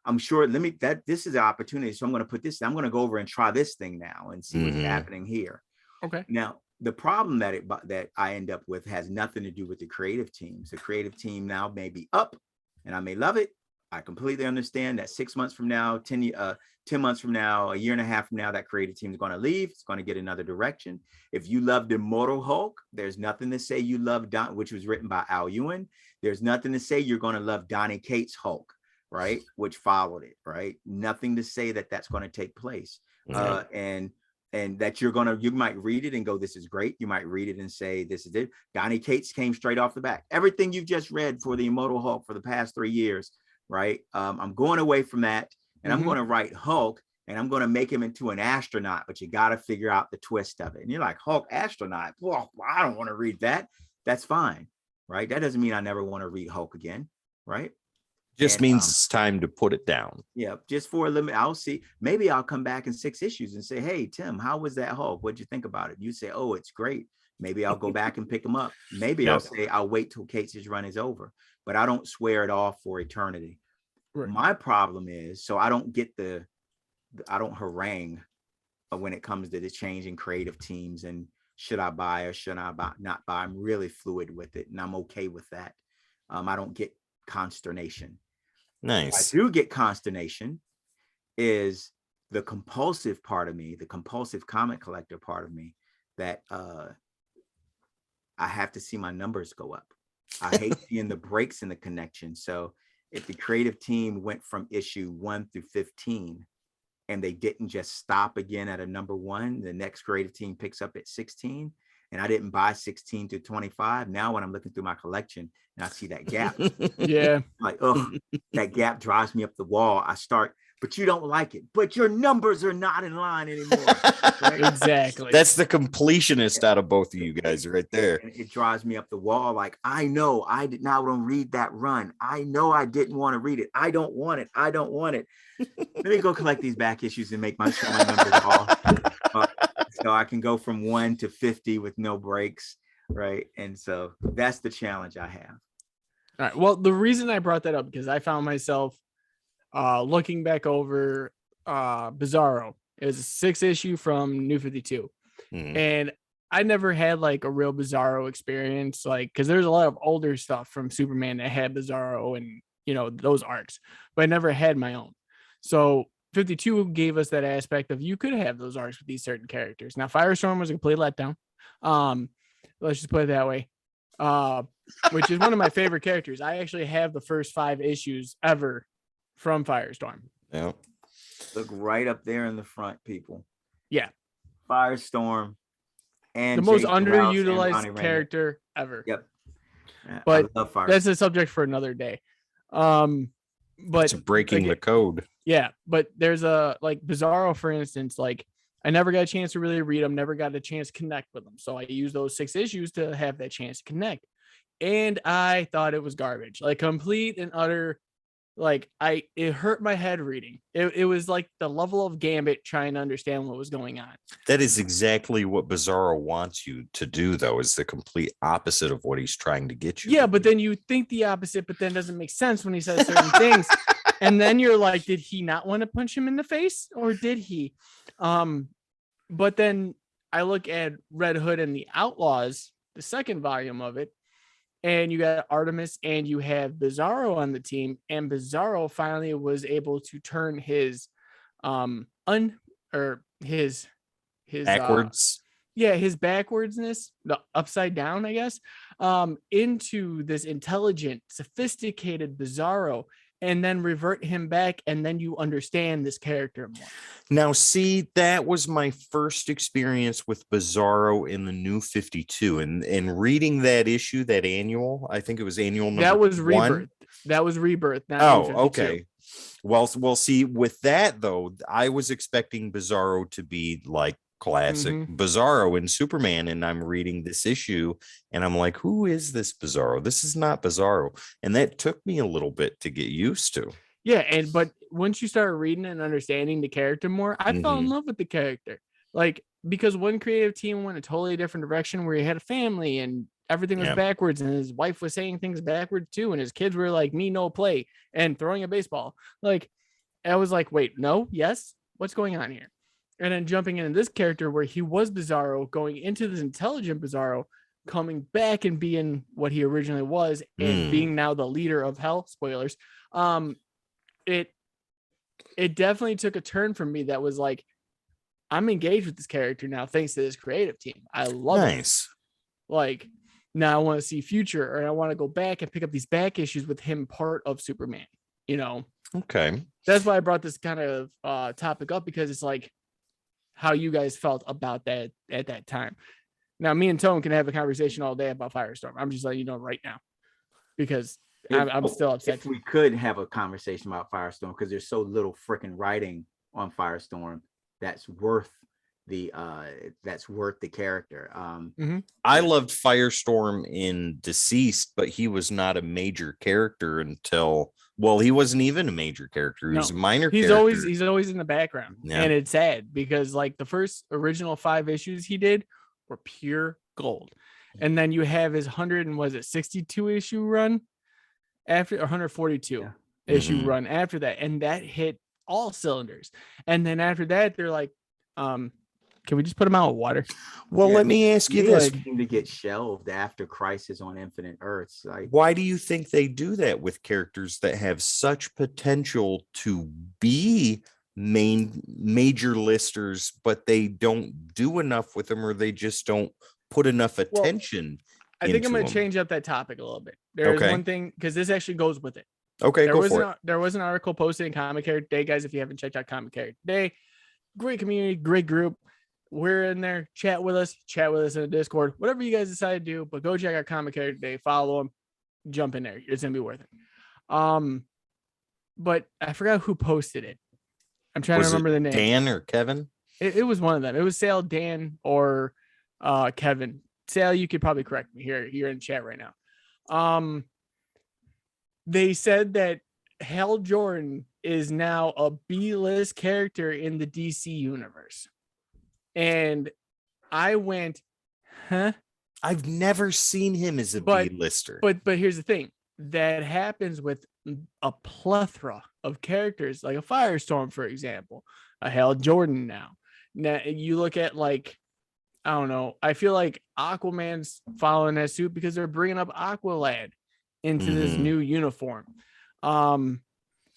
I'm sure, this is the opportunity. So I'm going to put this, I'm going to go over and try this thing now and see what's happening here. Okay. Now, the problem that I end up with has nothing to do with the creative teams. The creative team now may be up and I may love it. I completely understand that 6 months from now, 10 months from now, a year and a half from now, that creative team is going to leave. It's going to get another direction. If you loved Immortal Hulk, there's nothing to say you love which was written by Al Ewing. There's nothing to say you're going to love Donny Cates' Hulk, right? Which followed it, right? Nothing to say that that's going to take place. And that you might read it and go, this is great. You might read it and say, this is it. Donny Cates came straight off the back. Everything you've just read for the Immortal Hulk for the past 3 years, right? I'm going away from that and I'm going to write Hulk and I'm going to make him into an astronaut, but you got to figure out the twist of it. And you're like, Hulk astronaut? Well, I don't want to read that. That's fine, right? That doesn't mean I never want to read Hulk again, right? Just means it's time to put it down. Yeah, just for a limit. I'll see. Maybe I'll come back in 6 issues and say, hey, Tim, how was that Hulk? What'd you think about it? You say, oh, it's great. Maybe I'll go back and pick him up. Maybe I'll say, I'll wait till Cates' run is over, but I don't swear it off for eternity. Right. My problem is, so I don't get I don't harangue when it comes to the change in creative teams and should I buy or should I not buy? I'm really fluid with it and I'm okay with that. I don't get consternation. Nice. What I do get consternation is the compulsive part of me, the compulsive comic collector part of me that I have to see my numbers go up. I hate seeing the breaks in the connection. So if the creative team went from issue 1 through 15 and they didn't just stop again at a number 1, the next creative team picks up at 16 and I didn't buy 16 to 25. Now when I'm looking through my collection and I see that gap, like, oh, that gap drives me up the wall. I start, but you don't like it, but your numbers are not in line anymore. Right? Exactly. That's the completionist out of both of you guys right there. And it drives me up the wall. Like, I know I did not want to read that run. I know I didn't want to read it. I don't want it. I don't want it. Let me go collect these back issues and make my numbers off. So I can go from 1 to 50 with no breaks. Right. And so that's the challenge I have. All right. Well, the reason I brought that up, because I found myself looking back over Bizarro. It was a 6 issue from New 52. And I never had like a real Bizarro experience, like, because there's a lot of older stuff from Superman that had Bizarro and, you know, those arcs, but I never had my own. So 52 gave us that aspect of you could have those arcs with these certain characters. Now, Firestorm was a complete letdown. Let's just put it that way. Which is one of my favorite characters. I actually have the first 5 issues ever from Firestorm. Yeah. Look right up there in the front, people. Yeah. Firestorm and the most underutilized character ever. Yep. But that's a subject for another day. But it's breaking the code. Yeah, but there's a like Bizarro, for instance, like I never got a chance to really read them, never got a chance to connect with them. So I used those 6 issues to have that chance to connect. And I thought it was garbage, like complete and utter. Like it hurt my head reading. It was like the level of Gambit trying to understand what was going on. That is exactly what Bizarro wants you to do, though, is the complete opposite of what he's trying to get you. Yeah, but then you think the opposite, but then it doesn't make sense when he says certain things. And then you're like, did he not want to punch him in the face, or did he? But then I look at Red Hood and the Outlaws, the second volume of it, and you got Artemis and you have Bizarro on the team, and Bizarro finally was able to turn his his backwards. His backwardsness, the upside down, I guess, into this intelligent, sophisticated Bizarro, and then revert him back, and then you understand this character more. Now, see, that was my first experience with Bizarro in the New 52, and reading that issue, that annual, I think it was annual number that was 1. Rebirth. That was Rebirth. Not oh, okay. Well, see, with that though, I was expecting Bizarro to be like classic Bizarro in Superman. And I'm reading this issue and I'm like, who is this Bizarro? This is not Bizarro. And that took me a little bit to get used to. Yeah, but once you start reading and understanding the character more, I fell in love with the character. Like, because one creative team went a totally different direction where he had a family and everything was backwards, and his wife was saying things backwards too, and his kids were like, me no play and throwing a baseball. Like, I was like, wait, no, yes, what's going on here? And then jumping into this character where he was Bizarro, going into this intelligent Bizarro, coming back and being what he originally was, and being now the leader of hell. Spoilers. It definitely took a turn for me that was like, I'm engaged with this character now thanks to this creative team. I love it. Like, now I want to see future, or I want to go back and pick up these back issues with him part of Superman, you know? Okay. That's why I brought this kind of topic up, because it's like how you guys felt about that at that time. Now, me and Tone can have a conversation all day about Firestorm. I'm just letting you know right now, because I'm still upset. If we could have a conversation about Firestorm, because there's so little freaking writing on Firestorm that's worth the character. I loved Firestorm in Deceased, but he was not a major character until, well, he wasn't even a major character. He was a minor character. He's always in the background. And it's sad because like the first original 5 issues he did were pure gold. And then you have his 62 issue run after, 142 issue run after that, and that hit all cylinders. And then after that, they're like, can we just put him out of water? Well, let me ask you this: to get shelved after Crisis on Infinite Earths. Like, why do you think they do that with characters that have such potential to be major listers, but they don't do enough with them, or they just don't put enough attention? I think I'm going to change up that topic a little bit. There's one thing, because this actually goes with it. Okay, go for it. There was an article posted in Comic Character Day, guys. If you haven't checked out Comic Character Day, great community, great group. We're in there. Chat with us in the Discord, whatever you guys decide to do. But go check out Comic Character Day, follow them, jump in there. It's gonna be worth it. But I forgot who posted it. I'm trying to remember the name. Dan or Kevin? It was one of them. It was Sale, Dan, or Kevin. Sale, you could probably correct me here. You're in chat right now. They said that Hal Jordan is now a B-list character in the DC universe. And I went, huh? I've never seen him as a B-lister. But here's the thing. That happens with a plethora of characters, like a Firestorm, for example, a Hal Jordan now. Now, you look at, like, I don't know. I feel like Aquaman's following that suit because they're bringing up Aqualad into this new uniform.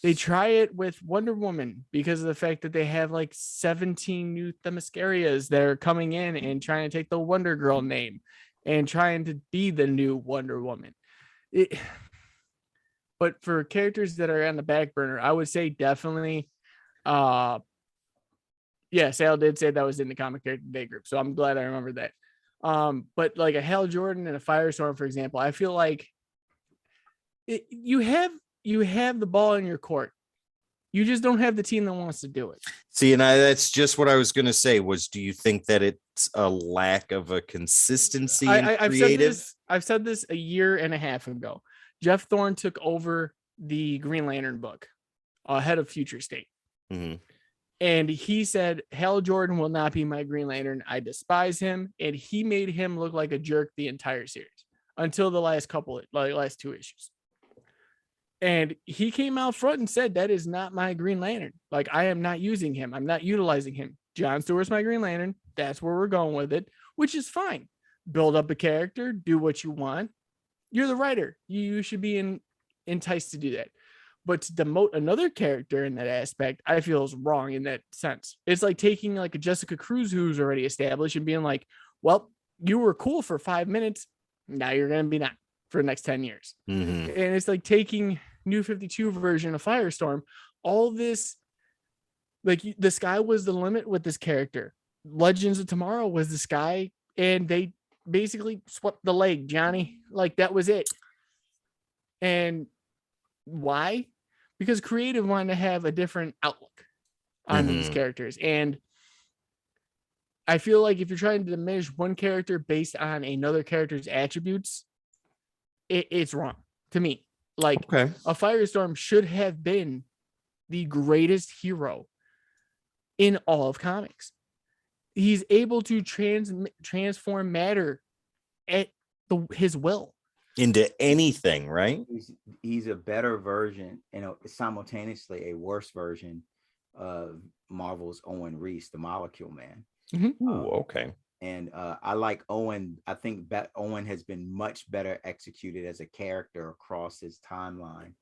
They try it with Wonder Woman because of the fact that they have like 17 new Themyscirias that are coming in and trying to take the Wonder Girl name and trying to be the new Wonder Woman. But for characters that are on the back burner, I would say definitely, Sal did say that was in the Comic Character Day group, so I'm glad I remember that. But like a Hal Jordan and a Firestorm, for example, I feel like you have the ball in your court. You just don't have the team that wants to do it. See, and that's just what I was going to say was, do you think that it's a lack of a consistency in creative? I've said this a year and a half ago. Jeff Thorne took over the Green Lantern book ahead of Future State. And he said, Hal Jordan will not be my Green Lantern. I despise him. And he made him look like a jerk the entire series until the last 2 issues. And he came out front and said, that is not my Green Lantern. Like, I am not using him. I'm not utilizing him. John Stewart's my Green Lantern. That's where we're going with it, which is fine. Build up a character, do what you want. You're the writer. You should be enticed to do that. But to demote another character in that aspect, I feel is wrong in that sense. It's like taking like a Jessica Cruz who's already established and being like, well, you were cool for 5 minutes. Now you're going to be not for the next 10 years. And it's like taking New 52 version of Firestorm. All this, like, the sky was the limit with this character. Legends of Tomorrow was the sky, and they basically swept the leg, Johnny. Like, that was it. And why? Because creative wanted to have a different outlook on these characters. And I feel like if you're trying to diminish one character based on another character's attributes, it's wrong to me. Like Okay. a Firestorm should have been the greatest hero in all of comics. He's able to transform matter at his will Into anything, right? He's a better version, simultaneously a worse version of Marvel's Owen Reese, the Molecule Man. Mm-hmm. Ooh, okay. And I like Owen. I think Owen has been much better executed as a character across his timeline.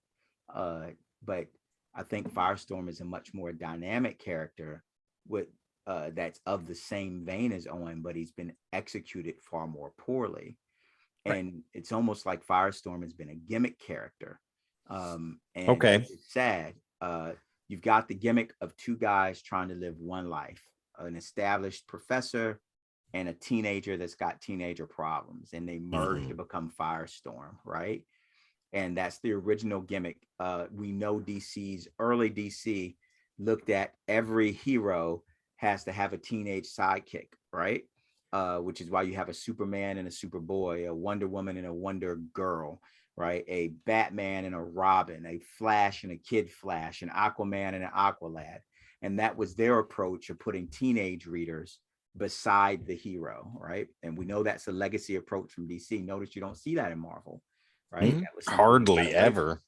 But I think Firestorm is a much more dynamic character with that's of the same vein as Owen, but he's been executed far more poorly. Right. And it's almost like Firestorm has been a gimmick character. And Okay. it's sad. You've got the gimmick of two guys trying to live one life, an established professor and a teenager that's got teenager problems, and they merge to become Firestorm, right? And that's the original gimmick. We know early DC looked at every hero has to have a teenage sidekick, right? Which is why you have a Superman and a Superboy, a Wonder Woman and a Wonder Girl, right? A Batman and a Robin, a Flash and a Kid Flash, an Aquaman and an Aqualad. And that was their approach of putting teenage readers beside the hero, right? And we know that's a legacy approach from DC. Notice you don't see that in Marvel, right? Mm-hmm. That was Hardly ever.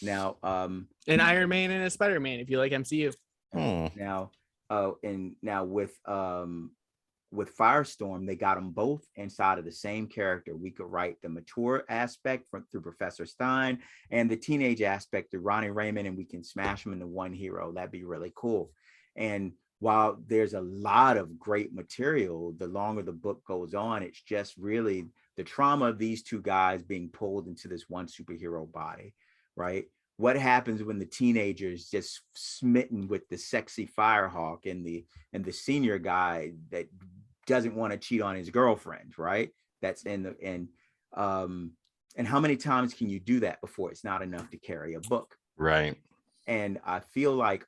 Now, an Iron Man and a Spider-Man, if you like MCU. Now, with Firestorm, they got them both inside of the same character. We could write the mature aspect through Professor Stein and the teenage aspect through Ronnie Raymond, and we can smash them into one hero. That'd be really cool. And while there's a lot of great material, the longer the book goes on, it's just really the trauma of these two guys being pulled into this one superhero body, right? What happens when the teenager's just smitten with the sexy Firehawk and the senior guy that doesn't want to cheat on his girlfriend, right? That's and how many times can you do that before it's not enough to carry a book? Right. And I feel like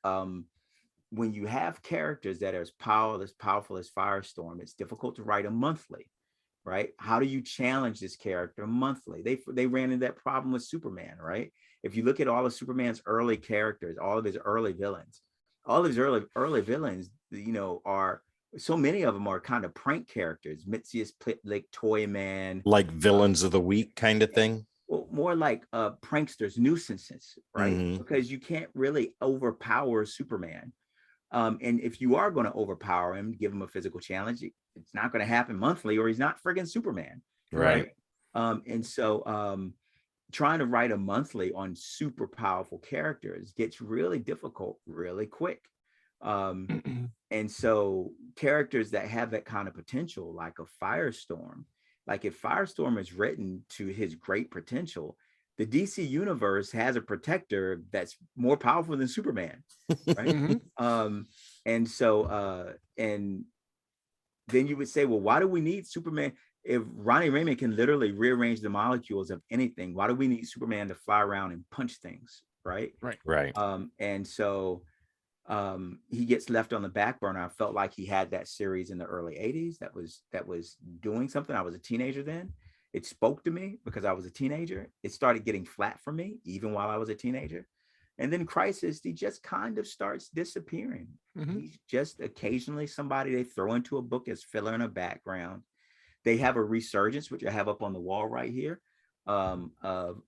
when you have characters that are as powerful as Firestorm, it's difficult to write them monthly, right? How do you challenge this character monthly? They ran into that problem with Superman, right? If you look at all of Superman's early characters, all of his early villains, are so many of them are kind of prank characters. Mitzias like Toy Man, like villains of the week kind of thing. Well, more like pranksters, nuisances, right? Mm-hmm. Because you can't really overpower Superman. And if you are going to overpower him, give him a physical challenge, it's not going to happen monthly, or he's not friggin' Superman, right? And so trying to write a monthly on super powerful characters gets really difficult really quick. And so characters that have that kind of potential, like a Firestorm, like if Firestorm is written to his great potential, the DC universe has a protector that's more powerful than Superman, right? And so and then you would say, well, why do we need Superman? If Ronnie Raymond can literally rearrange the molecules of anything, why do we need Superman to fly around and punch things, right? Right. And so he gets left on the back burner. I felt like he had that series in the early 80s that was doing something. I was a teenager then. It spoke to me because I was a teenager. It started getting flat for me even while I was a teenager. And then Crisis, he just kind of starts disappearing. He's just occasionally somebody they throw into a book as filler in a background. They have a resurgence, which I have up on the wall right here, of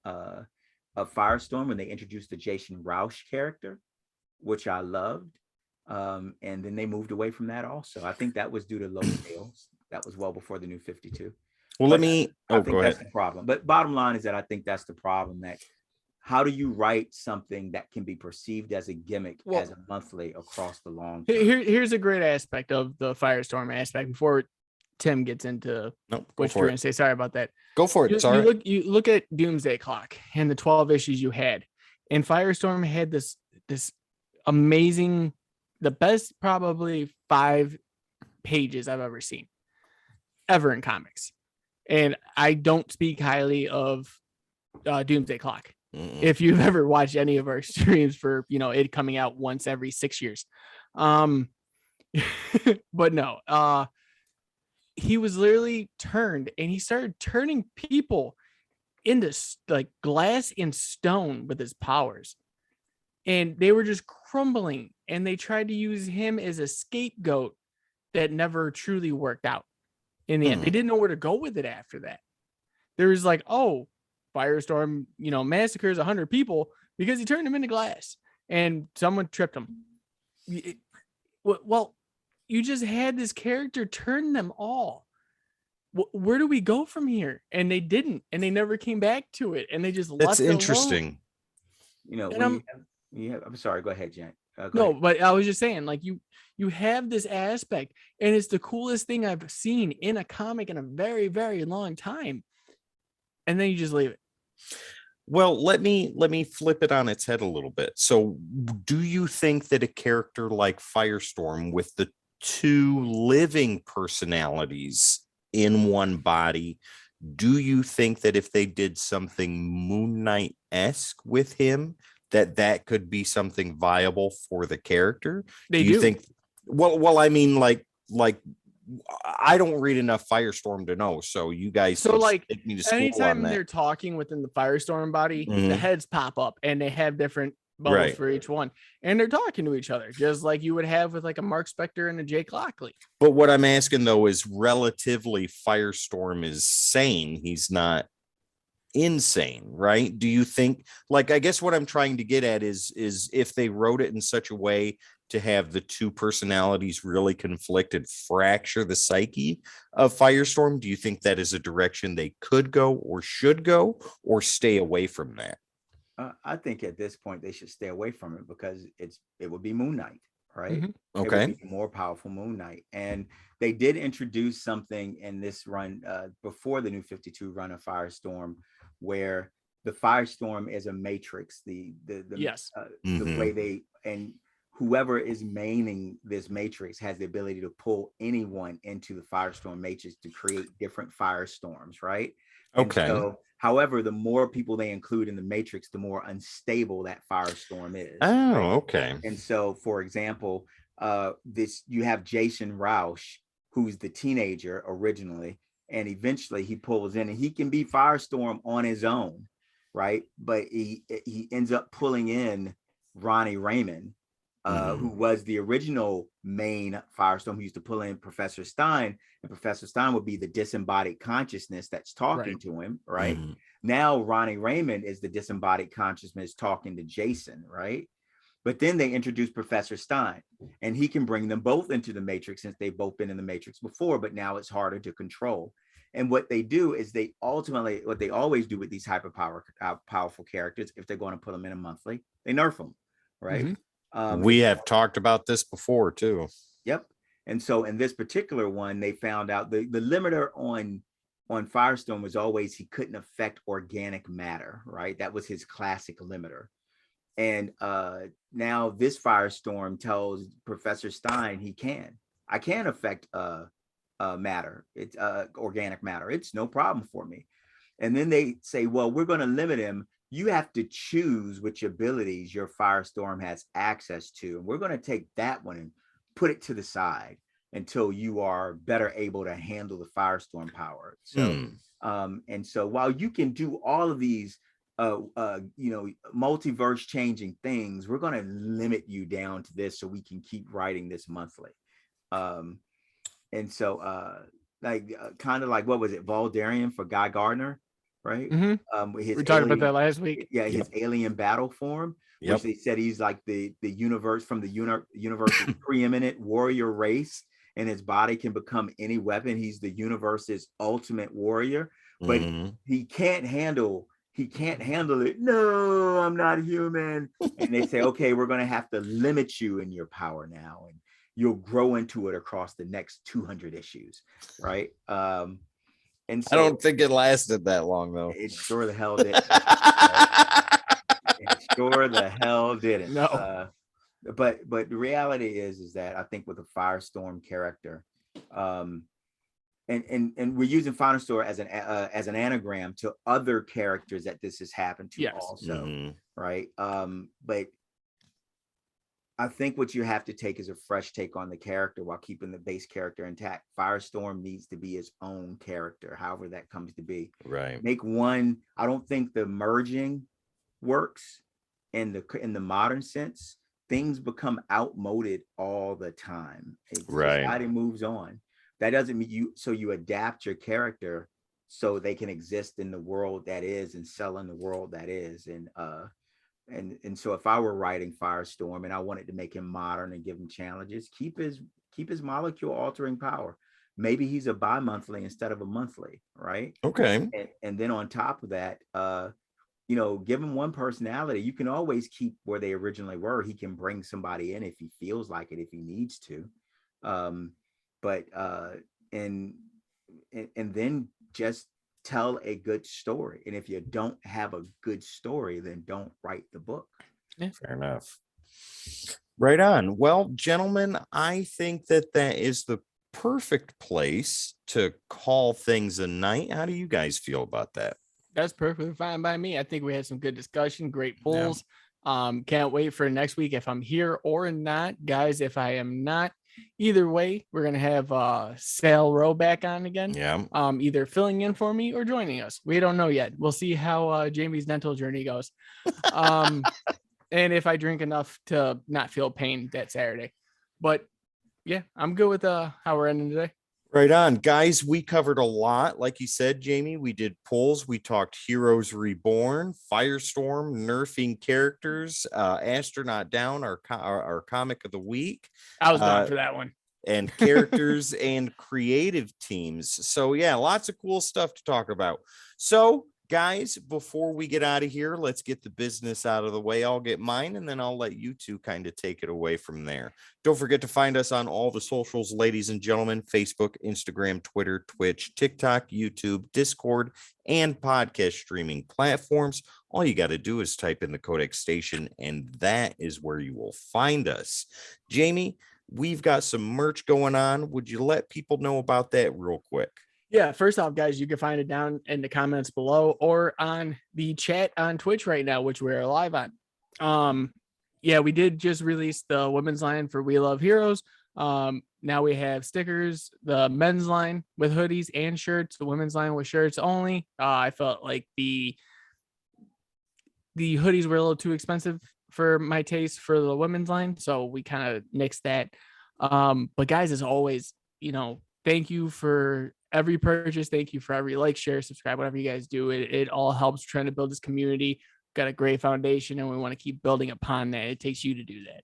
Firestorm when they introduced the Jason Roush character, which I loved. And then they moved away from that also. I think that was due to low sales. That was well before the New 52. Well, I think go that's ahead. the problem. But bottom line is that I think that's the problem. That how do you write something that can be perceived as a gimmick as a monthly across the long term? Here's a great aspect of the Firestorm aspect before Tim gets into what you're going to say. Sorry about that. Go for it. You look at Doomsday Clock and the 12 issues you had, and Firestorm had this amazing, the best probably 5 pages I've ever seen in comics. And I don't speak highly of Doomsday Clock. If you've ever watched any of our streams for, it coming out once every 6 years. But no, he was literally turned, and he started turning people into like glass and stone with his powers. And they were just crumbling, and they tried to use him as a scapegoat that never truly worked out in the end. They didn't know where to go with it after that. There was like, oh, Firestorm, massacres 100 people because he turned them into glass and someone tripped him. Well, you just had this character turn them all. Where do we go from here? And they didn't, and they never came back to it, and they just That's left it interesting. alone. I'm sorry. Go ahead, Jen. No, but I was just saying, like, you have this aspect, and it's the coolest thing I've seen in a comic in a very, very long time. And then you just leave it. Well, let me flip it on its head a little bit. So, do you think that a character like Firestorm, with the two living personalities in one body, do you think that if they did something Moon Knight-esque with him, that could be something viable for the character? They do you do. think? Well, I mean, like I don't read enough Firestorm to know. So you guys, so like, take me to school anytime on that. they're talking within the Firestorm body, the heads pop up, and they have different bubbles for each one, and they're talking to each other, just like you would have with like a Mark Spector and a Jake Lockley. But what I'm asking though is, relatively, Firestorm is sane. He's not insane, right? Do you think, like, I guess what I'm trying to get at is if they wrote it in such a way to have the two personalities really conflict and fracture the psyche of Firestorm, do you think that is a direction they could go or should go, or stay away from that? I think at this point they should stay away from it, because it would be Moon Knight, right? Okay. It would be more powerful Moon Knight. And they did introduce something in this run, before the New 52 run of Firestorm, where the Firestorm is a matrix. The way they, and whoever is maining this matrix has the ability to pull anyone into the Firestorm matrix to create different firestorms, right? Okay. And so, however, the more people they include in the matrix, the more unstable that firestorm is. Oh, right? okay. And so, for example, you have Jason Roush, who's the teenager originally, and eventually he pulls in, and he can be Firestorm on his own, right? But he ends up pulling in Ronnie Raymond, who was the original main Firestorm, who used to pull in Professor Stein, and Professor Stein would be the disembodied consciousness that's talking to him, right? Now Ronnie Raymond is the disembodied consciousness talking to Jason, right? But then they introduce Professor Stein, and he can bring them both into the Matrix, since they've both been in the Matrix before, but now it's harder to control. And what they do is what they always do with these powerful characters, if they're going to put them in a monthly, they nerf them, right? We have talked about this before too. Yep. And so in this particular one, they found out the limiter on Firestorm was always he couldn't affect organic matter, right? That was his classic limiter. And now this Firestorm tells Professor Stein I can affect matter. It's organic matter. It's no problem for me. And then they say, well, we're going to limit him. You have to choose which abilities your Firestorm has access to. And we're going to take that one and put it to the side until you are better able to handle the Firestorm power. So, and so while you can do all of these, multiverse changing things, we're going to limit you down to this so we can keep writing this monthly. And so, kind of like, what was it, Voldarian for Guy Gardner, right? We talked about that last week. Yeah, his alien battle form, which they said he's like the universe from the universe's preeminent warrior race, and his body can become any weapon. He's the universe's ultimate warrior, but he can't handle it. No, I'm not human. And they say, okay, we're going to have to limit you in your power now, and you'll grow into it across the next 200 issues, right? And so I don't think it lasted that long, though. It sure the hell did. It sure the hell didn't. No. But the reality is that I think with a Firestorm character, and we're using Firestorm as an anagram to other characters that this has happened to also, right? But I think what you have to take is a fresh take on the character while keeping the base character intact. Firestorm needs to be its own character, however that comes to be. Right. Make one. I don't think the merging works in the modern sense. Things become outmoded all the time. Right. Society moves on. That doesn't mean you adapt your character so they can exist in the world that is and sell in the world that is. And so if I were writing Firestorm and I wanted to make him modern and give him challenges, keep his molecule altering power. Maybe he's a bi-monthly instead of a monthly, right? Okay. And then on top of that, give him one personality. You can always keep where they originally were. He can bring somebody in if he feels like it, if he needs to. And then just tell a good story. And if you don't have a good story, then don't write the book. Yeah, fair enough. Right on. Well, gentlemen, I think that is the perfect place to call things a night. How do you guys feel about that? That's perfectly fine by me. I think we had some good discussion, great polls. Yeah. Can't wait for next week if I'm here or not. Guys, if I am not, either way, we're gonna have Sal Rowe back on again. Yeah. Either filling in for me or joining us. We don't know yet. We'll see how Jamie's dental journey goes. And if I drink enough to not feel pain that Saturday. But yeah, I'm good with how we're ending today. Right on, guys. We covered a lot. Like you said, Jamie, we did polls. We talked Heroes Reborn, Firestorm, nerfing characters, Astronaut Down, our comic of the week. I was down for that one. And characters and creative teams. So yeah, lots of cool stuff to talk about. So guys, before we get out of here, let's get the business out of the way. I'll get mine and then I'll let you two kind of take it away from there. Don't forget to find us on all the socials, ladies and gentlemen: Facebook, Instagram, Twitter, Twitch, TikTok, YouTube, Discord, and podcast streaming platforms. All you got to do is type in the Codex Station, and that is where you will find us. Jamie, we've got some merch going on. Would you let people know about that real quick? Yeah, first off, guys, you can find it down in the comments below or on the chat on Twitch right now, which we're live on. Yeah, we did just release the women's line for We Love Heroes. Now we have stickers, the men's line with hoodies and shirts, the women's line with shirts only. I felt like the hoodies were a little too expensive for my taste for the women's line, so we kind of nixed that. But guys, as always, thank you for every purchase. Thank you for every like, share, subscribe, whatever you guys do. It all helps trying to build this community. We've got a great foundation and we want to keep building upon that. It takes you to do that.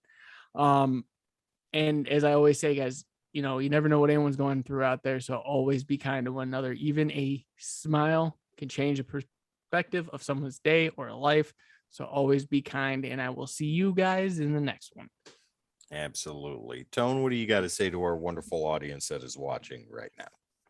And as I always say, guys, you never know what anyone's going through out there. So always be kind to one another. Even a smile can change the perspective of someone's day or a life. So always be kind, and I will see you guys in the next one. Absolutely. Tone, what do you got to say to our wonderful audience that is watching right now?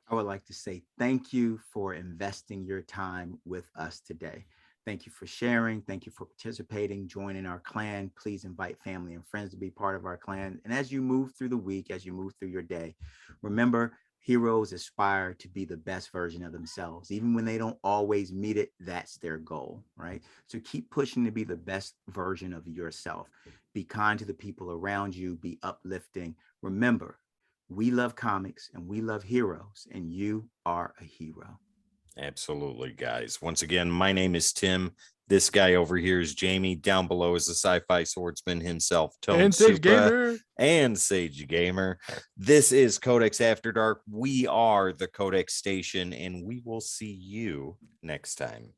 I would like to say thank you for investing your time with us today. Thank you for sharing. Thank you for participating, joining our clan. Please invite family and friends to be part of our clan. And as you move through the week, as you move through your day, remember, heroes aspire to be the best version of themselves. Even when they don't always meet it, that's their goal, right? So keep pushing to be the best version of yourself. Be kind to the people around you. Be uplifting. Remember, we love comics and we love heroes, and you are a hero. Absolutely, guys. Once again, my name is Tim. This guy over here is Jamie. Down below is the sci-fi swordsman himself, Tone and Sage Gamer. And Sage Gamer. This is Codex After Dark. We are the Codex Station, and we will see you next time.